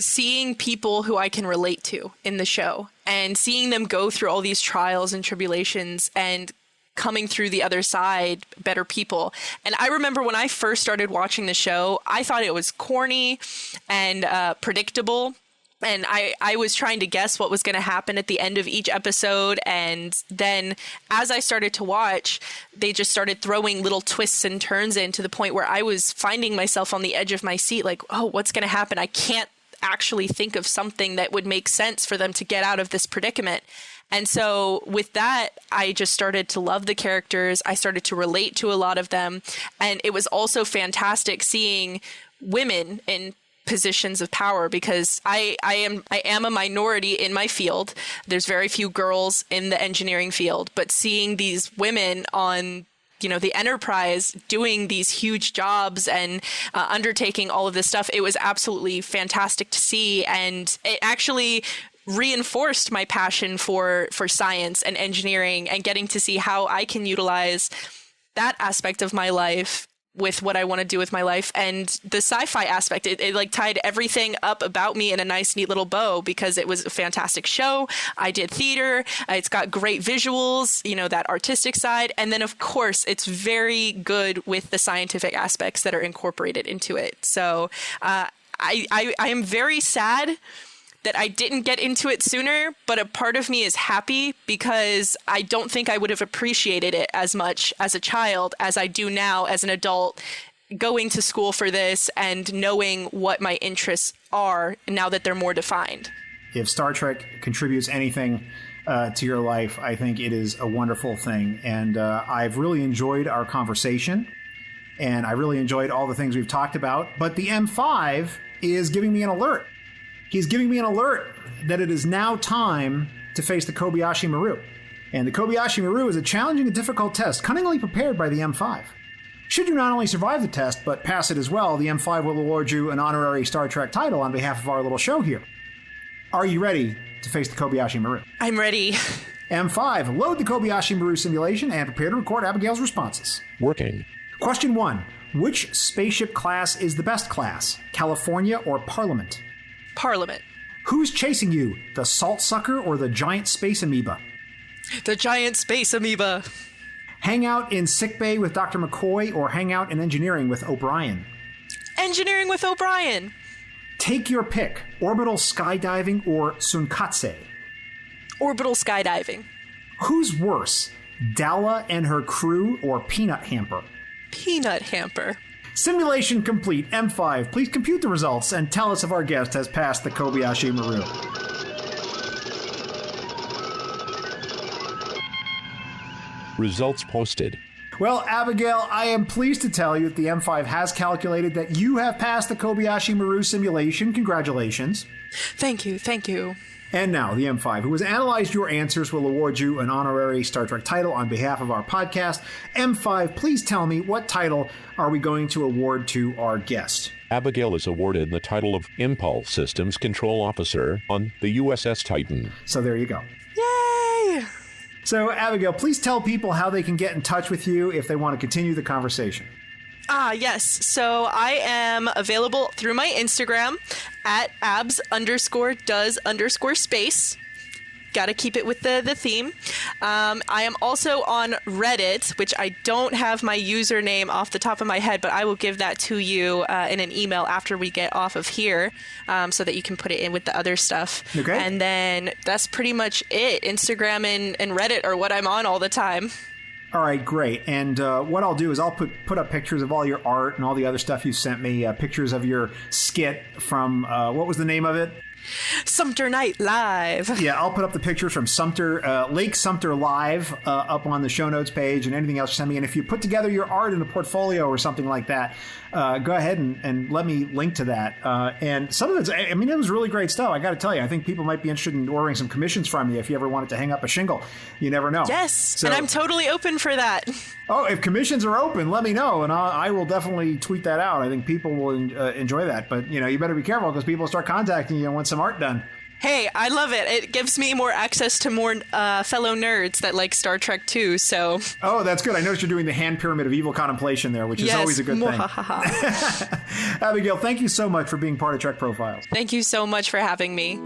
seeing people who I can relate to in the show and seeing them go through all these trials and tribulations and coming through the other side better people. And I remember when I first started watching the show, I thought it was corny and predictable. And I was trying to guess what was going to happen at the end of each episode. And then as I started to watch, they just started throwing little twists and turns in to the point where I was finding myself on the edge of my seat, like, oh, what's going to happen? I can't actually think of something that would make sense for them to get out of this predicament. And so with that, I just started to love the characters. I started to relate to a lot of them. And it was also fantastic seeing women in positions of power, because I am a minority in my field. There's very few girls in the engineering field, but seeing these women on the Enterprise doing these huge jobs and undertaking all of this stuff, it was absolutely fantastic to see. And it actually reinforced my passion for science and engineering, and getting to see how I can utilize that aspect of my life with what I want to do with my life. And the sci-fi aspect, it like tied everything up about me in a nice, neat little bow, because it was a fantastic show. I did theater. It's got great visuals, that artistic side. And then, of course, it's very good with the scientific aspects that are incorporated into it. So I am very sad that I didn't get into it sooner, but a part of me is happy, because I don't think I would have appreciated it as much as a child as I do now as an adult, going to school for this and knowing what my interests are now that they're more defined. If Star Trek contributes anything to your life, I think it is a wonderful thing. And I've really enjoyed our conversation, and I really enjoyed all the things we've talked about. But the M5 is giving me an alert. He's giving me an alert that it is now time to face the Kobayashi Maru. And the Kobayashi Maru is a challenging and difficult test, cunningly prepared by the M5. Should you not only survive the test, but pass it as well, the M5 will award you an honorary Star Trek title on behalf of our little show here. Are you ready to face the Kobayashi Maru? I'm ready. M5, load the Kobayashi Maru simulation and prepare to record Abigail's responses. Working. Question 1. Which spaceship class is the best class, California or Parliament? Parliament. Who's chasing you, the salt sucker or the giant space amoeba? The giant space amoeba. Hang out in sickbay with Dr. McCoy or hang out in engineering with O'Brien? Engineering with O'Brien. Take your pick, orbital skydiving or Sunkatse? Orbital skydiving. Who's worse, Dalla and her crew or Peanut Hamper? Peanut Hamper. Simulation complete. M5, please compute the results and tell us if our guest has passed the Kobayashi Maru. Results posted. Well, Abigail, I am pleased to tell you that the M5 has calculated that you have passed the Kobayashi Maru simulation. Congratulations. Thank you. Thank you. And now, the M5, who has analyzed your answers, will award you an honorary Star Trek title on behalf of our podcast. M5, please tell me, what title are we going to award to our guest? Abigail is awarded the title of Impulse Systems Control Officer on the USS Titan. So there you go. Yay! So, Abigail, please tell people how they can get in touch with you if they want to continue the conversation. Yes. So I am available through my Instagram at abs_does_space. Got to keep it with the theme. I am also on Reddit, which I don't have my username off the top of my head, but I will give that to you in an email after we get off of here, so that you can put it in with the other stuff. Okay. And then that's pretty much it. Instagram and Reddit are what I'm on all the time. All right, great. And what I'll do is I'll put up pictures of all your art and all the other stuff you sent me, pictures of your skit from, what was the name of it? Sumter Night Live. Yeah, I'll put up the pictures from Sumter, Lake Sumter Live up on the show notes page, and anything else you send me. And if you put together your art in a portfolio or something like that, go ahead and let me link to that. And some of it was really great stuff. I got to tell you, I think people might be interested in ordering some commissions from you if you ever wanted to hang up a shingle. You never know. Yes, so, and I'm totally open for that. Oh, if commissions are open, let me know, and I will definitely tweet that out. I think people will enjoy that. But, you better be careful because people start contacting you and want some art done. Hey, I love it. It gives me more access to more fellow nerds that like Star Trek too, so... Oh, that's good. I noticed you're doing the hand pyramid of evil contemplation there, which is always a good thing. Abigail, thank you so much for being part of Trek Profiles. Thank you so much for having me.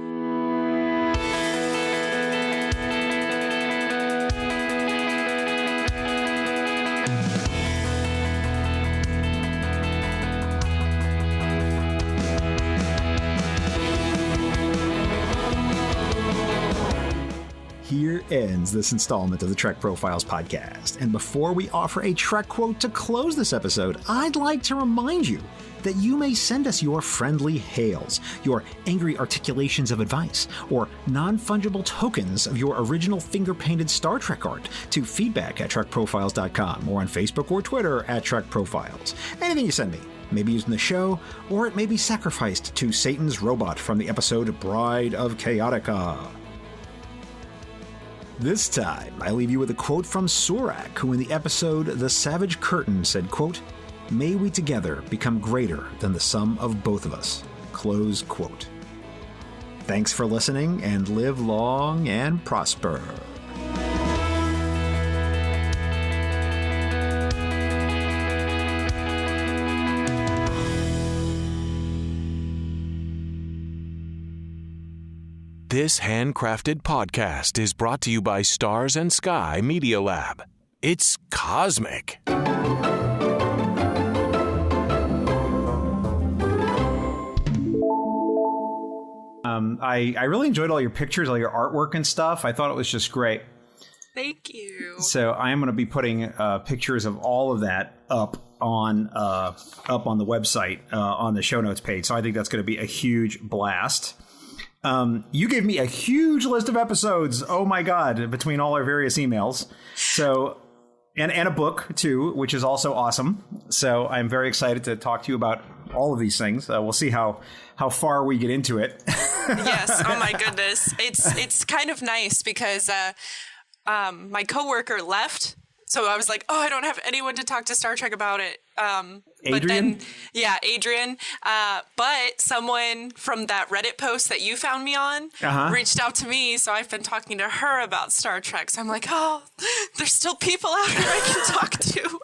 Here ends this installment of the Trek Profiles podcast. And before we offer a Trek quote to close this episode, I'd like to remind you that you may send us your friendly hails, your angry articulations of advice, or non-fungible tokens of your original finger-painted Star Trek art to feedback@trekprofiles.com or on Facebook or Twitter @TrekProfiles. Anything you send me may be used in the show, or it may be sacrificed to Satan's robot from the episode Bride of Chaotica. This time, I leave you with a quote from Surak, who in the episode The Savage Curtain said, quote, "May we together become greater than the sum of both of us." Close quote. Thanks for listening, and live long and prosper. This handcrafted podcast is brought to you by Stars and Sky Media Lab. It's cosmic. I really enjoyed all your pictures, all your artwork and stuff. I thought it was just great. Thank you. So I am going to be putting pictures of all of that up on the website on the show notes page. So I think that's going to be a huge blast. You gave me a huge list of episodes. Oh my God, between all our various emails. So, and a book too, which is also awesome. So I'm very excited to talk to you about all of these things. We'll see how far we get into it. Yes. Oh my goodness. It's kind of nice because, my coworker left. So I was like, oh, I don't have anyone to talk to Star Trek about it. Adrian? Adrian. But someone from that Reddit post that you found me on reached out to me. So I've been talking to her about Star Trek. So I'm like, oh, there's still people out here I can talk to.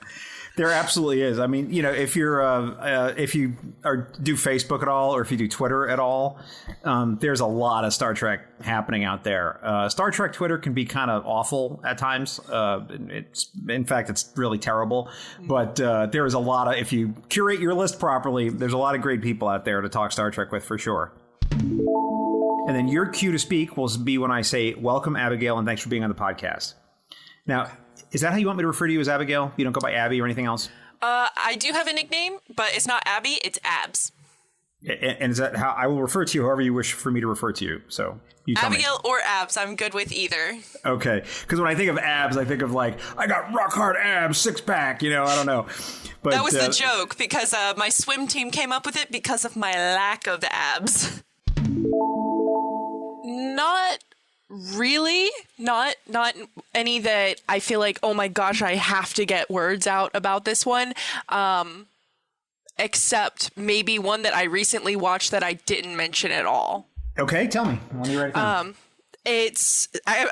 There absolutely is. I mean, you know, if you do Facebook at all, or if you do Twitter at all, there's a lot of Star Trek happening out there. Star Trek Twitter can be kind of awful at times. In fact, it's really terrible. But there is a lot of, if you curate your list properly, there's a lot of great people out there to talk Star Trek with for sure. And then your cue to speak will be when I say, welcome, Abigail, and thanks for being on the podcast. Now, is that how you want me to refer to you, as Abigail? You don't go by Abby or anything else? I do have a nickname, but it's not Abby, it's Abs. And is that how I will refer to you, however you wish for me to refer to you? So you tell Abigail me. Or Abs, I'm good with either. Okay, because when I think of abs, I think of like, I got rock hard abs, six pack, you know, I don't know. But that was the joke, because my swim team came up with it because of my lack of abs. Not really, not any that I feel like, oh my gosh, I have to get words out about this one. Except maybe one that I recently watched that I didn't mention at all. Okay, tell me. When you're ready. I've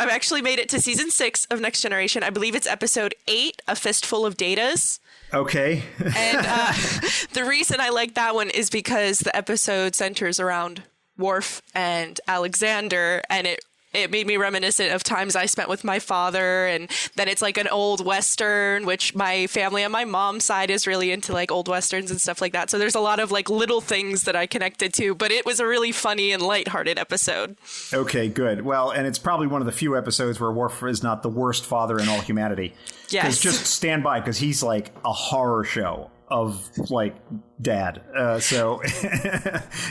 actually made it to season 6 of Next Generation. I believe it's episode 8, A Fistful of Datas. Okay. And the reason I like that one is because the episode centers around Worf and Alexander, and it made me reminiscent of times I spent with my father. And then it's like an old Western, which my family on my mom's side is really into, like old Westerns and stuff like that. So there's a lot of like little things that I connected to, but it was a really funny and lighthearted episode. Okay, good. Well, and it's probably one of the few episodes where Worf is not the worst father in all humanity. Yes. Just stand by, because he's like a horror show of like dad. So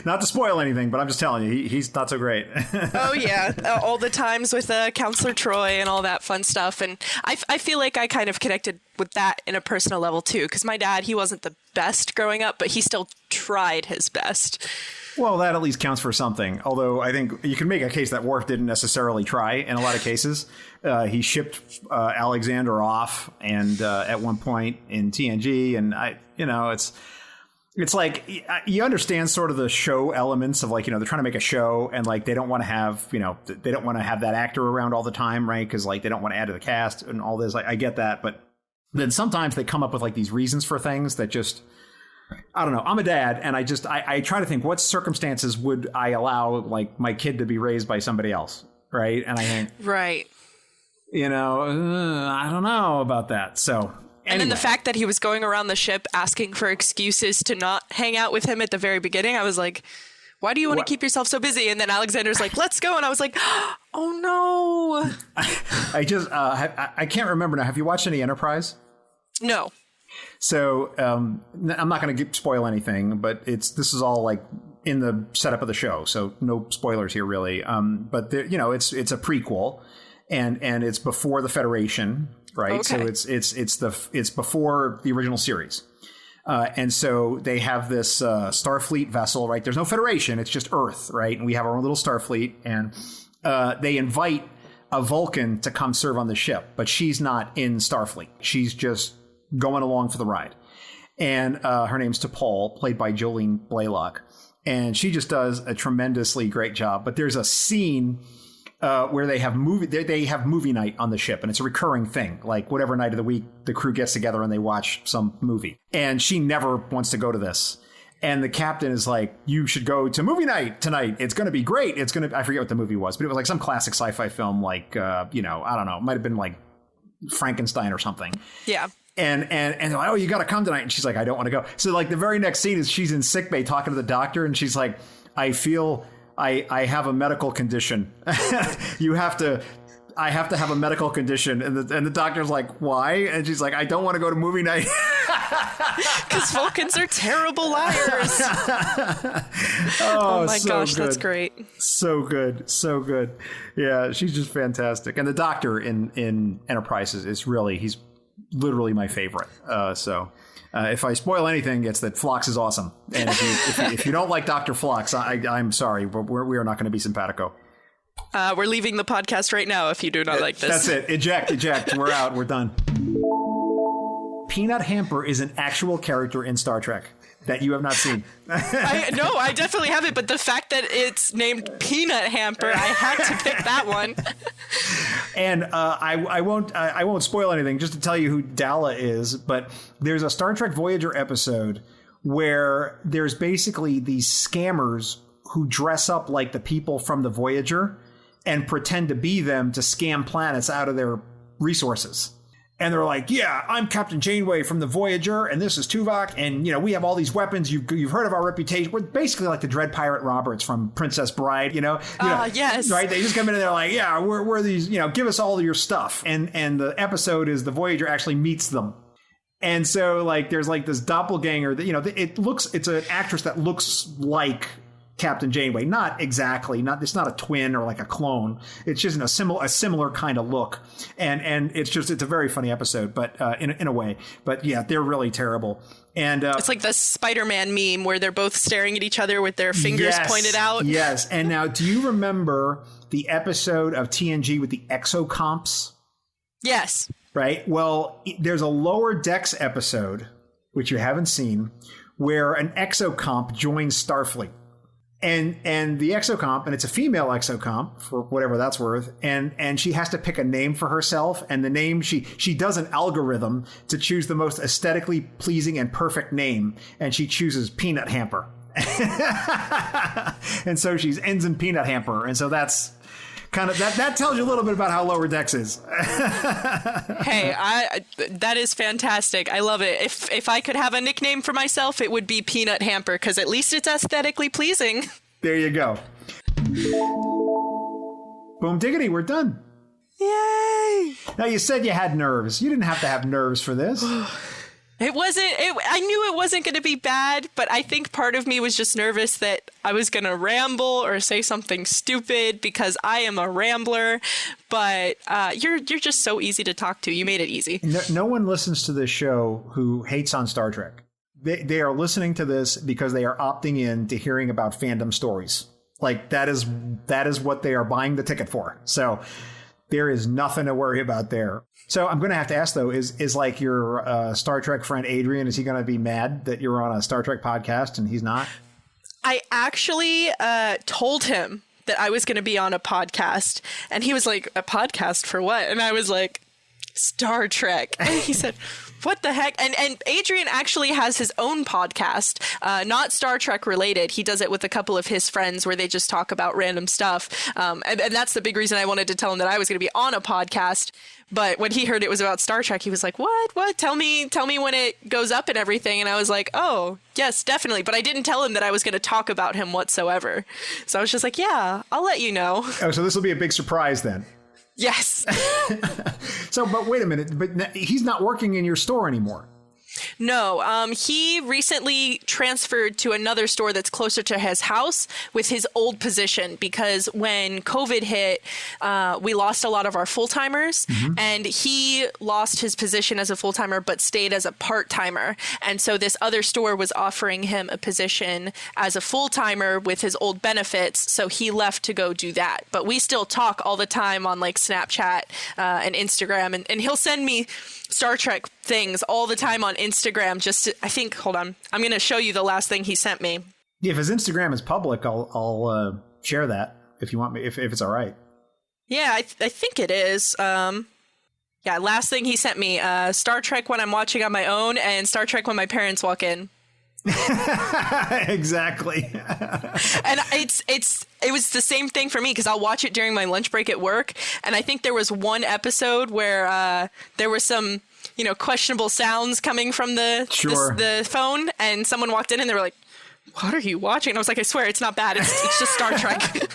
not to spoil anything, but I'm just telling you, he's not so great. Oh yeah. All the times with Counselor Troy and all that fun stuff. And I feel like I kind of connected with that in a personal level too, because my dad, he wasn't the best growing up, but he still tried his best. Well, that at least counts for something. Although I think you can make a case that Worf didn't necessarily try in a lot of cases. He shipped Alexander off, and at one point in TNG, and it's like, you understand sort of the show elements of, like, you know, they're trying to make a show, and like they don't want to have, you know, they don't want to have that actor around all the time, right? Because like they don't want to add to the cast and all this. I get that, but then sometimes they come up with like these reasons for things that just, I don't know. I'm a dad, and I try to think, what circumstances would I allow like my kid to be raised by somebody else, right? And I think, right, you know, I don't know about that. So anyway. And then the fact that he was going around the ship asking for excuses to not hang out with him at the very beginning, I was like, why do you want to keep yourself so busy? And then Alexander's like, let's go. And I was like, oh I can't remember now. Have you watched any Enterprise? No. So I'm not going to spoil anything, but this is all like in the setup of the show, so no spoilers here really. But it's a prequel, and it's before the Federation, right? Okay. So it's before the original series, and so they have this Starfleet vessel, right? There's no Federation; it's just Earth, right? And we have our own little Starfleet, and they invite a Vulcan to come serve on the ship, but she's not in Starfleet. She's just going along for the ride. And her name's T'Pol, played by Jolene Blalock. And she just does a tremendously great job. But there's a scene where they have movie night on the ship, and it's a recurring thing. Like whatever night of the week, the crew gets together and they watch some movie. And she never wants to go to this. And the captain is like, you should go to movie night tonight. It's going to be great. I forget what the movie was, but it was like some classic sci-fi film, like, I don't know. It might have been like Frankenstein or something. Yeah. And they're like, oh, you got to come tonight. And she's like, I don't want to go. So like the very next scene is she's in sickbay talking to the doctor. And she's like, I feel I have a medical condition. I have to have a medical condition. And the doctor's like, why? And she's like, I don't want to go to movie night. Because Vulcans are terrible liars. Oh my gosh, good. That's great. So good. So good. Yeah, she's just fantastic. And the doctor in Enterprise is really, he's literally my favorite. If I spoil anything, it's that Phlox is awesome. And if you don't like Dr. Phlox, I'm sorry, but we are not going to be simpatico. We're leaving the podcast right now if you do not like this. That's it. Eject. We're out. We're done. Peanut Hamper is an actual character in Star Trek that you have not seen. I definitely haven't, but the fact that it's named Peanut Hamper, I had to pick that one. And I won't spoil anything just to tell you who Dalla is, but there's a Star Trek Voyager episode where there's basically these scammers who dress up like the people from the Voyager and pretend to be them to scam planets out of their resources. And they're like, yeah, I'm Captain Janeway from the Voyager, and this is Tuvok, and, we have all these weapons. You've heard of our reputation. We're basically like the Dread Pirate Roberts from Princess Bride, yes. Right? They just come in and they're like, yeah, we're these, give us all your stuff. And the episode is the Voyager actually meets them. And so, like, there's like this doppelganger that, it's an actress that looks like Captain Janeway, not exactly, it's not a twin or like a clone. It's just a similar kind of look, and it's a very funny episode, but in a way. But yeah, they're really terrible. And it's like the Spider-Man meme where they're both staring at each other with their fingers pointed out. Yes. And now, do you remember the episode of TNG with the exocomps? Yes. Right. Well, there's a Lower Decks episode, which you haven't seen, where an exocomp joins Starfleet. And the exocomp, and it's a female exocomp for whatever that's worth, and she has to pick a name for herself, and the name she does an algorithm to choose the most aesthetically pleasing and perfect name, and she chooses Peanut Hamper. And so she's Ensign Peanut Hamper, and so that's kind of that tells you a little bit about how Lower Decks is. Hey, that is fantastic. I love it. If I could have a nickname for myself, it would be Peanut Hamper, because at least it's aesthetically pleasing. There you go. Boom diggity, we're done. Yay! Now, you said you had nerves. You didn't have to have nerves for this. I knew it wasn't going to be bad, but I think part of me was just nervous that I was going to ramble or say something stupid, because I am a rambler. But you're just so easy to talk to. You made it easy. No one listens to this show who hates on Star Trek. They are listening to this because they are opting in to hearing about fandom stories. Like that is what they are buying the ticket for. So there is nothing to worry about there. So I'm going to have to ask, though, is like your Star Trek friend Adrian, is he going to be mad that you're on a Star Trek podcast and he's not? I actually told him that I was going to be on a podcast, and he was like, a podcast for what? And I was like, Star Trek. And he said, what the heck? And Adrian actually has his own podcast, not Star Trek related. He does it with a couple of his friends where they just talk about random stuff. And that's the big reason I wanted to tell him that I was going to be on a podcast. But when he heard it was about Star Trek, he was like, what? Tell me when it goes up and everything. And I was like, oh, yes, definitely. But I didn't tell him that I was going to talk about him whatsoever. So I was just like, yeah, I'll let you know. Oh, so this will be a big surprise then. Yes. So, but wait a minute, but he's not working in your store anymore. No, he recently transferred to another store that's closer to his house with his old position, because when COVID hit, we lost a lot of our full-timers, and he lost his position as a full-timer but stayed as a part-timer. And so this other store was offering him a position as a full-timer with his old benefits, so he left to go do that. But we still talk all the time on like Snapchat and Instagram, and he'll send me Star Trek things all the time on Instagram. Hold on, I'm going to show you the last thing he sent me. Yeah, if his Instagram is public, I'll share that if you want me, if it's all right. Yeah, I think it is. Yeah, last thing he sent me, Star Trek when I'm watching on my own, and Star Trek when my parents walk in. Exactly. And it was the same thing for me, because I'll watch it during my lunch break at work, and I think there was one episode where there were some questionable sounds coming from the phone, and someone walked in and they were like, "What are you watching?" And I was like, "I swear it's not bad, it's just Star Trek."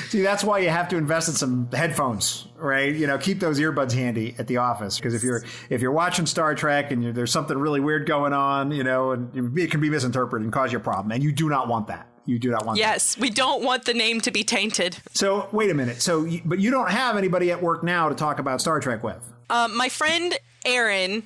See, that's why you have to invest in some headphones, right? Keep those earbuds handy at the office, because if you're watching Star Trek and there's something really weird going on, and it can be misinterpreted and cause you a problem, and you do not want that. You do not want that. Yes, we don't want the name to be tainted. So wait a minute. But you don't have anybody at work now to talk about Star Trek with? My friend Aaron,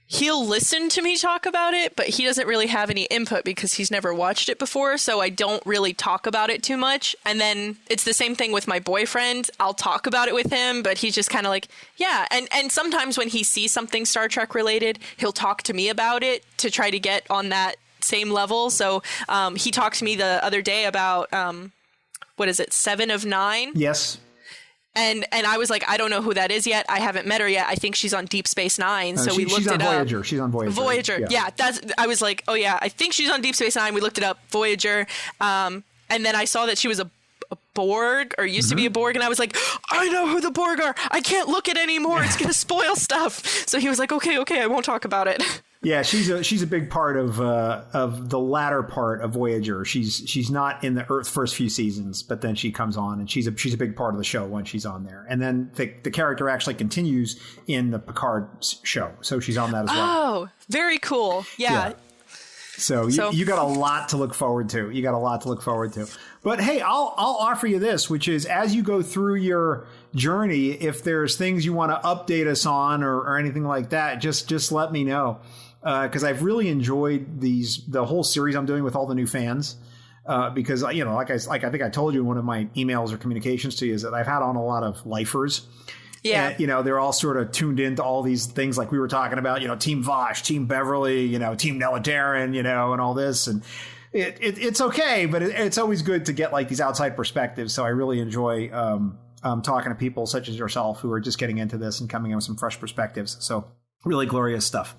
he'll listen to me talk about it, but he doesn't really have any input because he's never watched it before, so I don't really talk about it too much. And then it's the same thing with my boyfriend. I'll talk about it with him, but he's just kind of like, yeah. And sometimes when he sees something Star Trek related, he'll talk to me about it to try to get on that same level. So he talked to me the other day about, what is it, 7 of 9? Yes. And I was like, I don't know who that is yet. I haven't met her yet. I think she's on Deep Space Nine. So we looked it up. Voyager. She's on Voyager. Voyager. Yeah. I was like, oh yeah, I think she's on Deep Space Nine. We looked it up. Voyager. And then I saw that she was a Borg, or used to be a Borg, and I was like, I know who the Borg are. I can't look it anymore. It's gonna spoil stuff. So he was like, okay, I won't talk about it. Yeah, she's a big part of the latter part of Voyager. She's not in the Earth first few seasons, but then she comes on, and she's a big part of the show when she's on there. And then the character actually continues in the Picard show, so she's on that as well. Oh, very cool. Yeah. So you got a lot to look forward to. But hey, I'll offer you this, which is, as you go through your journey, if there's things you want to update us on or anything like that, just let me know. Because I've really enjoyed the whole series I'm doing with all the new fans. Because like I think I told you in one of my emails or communications to you, is that I've had on a lot of lifers. Yeah. And, they're all sort of tuned into all these things like we were talking about, Team Vosh, Team Beverly, Team Nella Darren, and all this. And it's okay, but it's always good to get like these outside perspectives. So I really enjoy talking to people such as yourself who are just getting into this and coming in with some fresh perspectives. So really glorious stuff.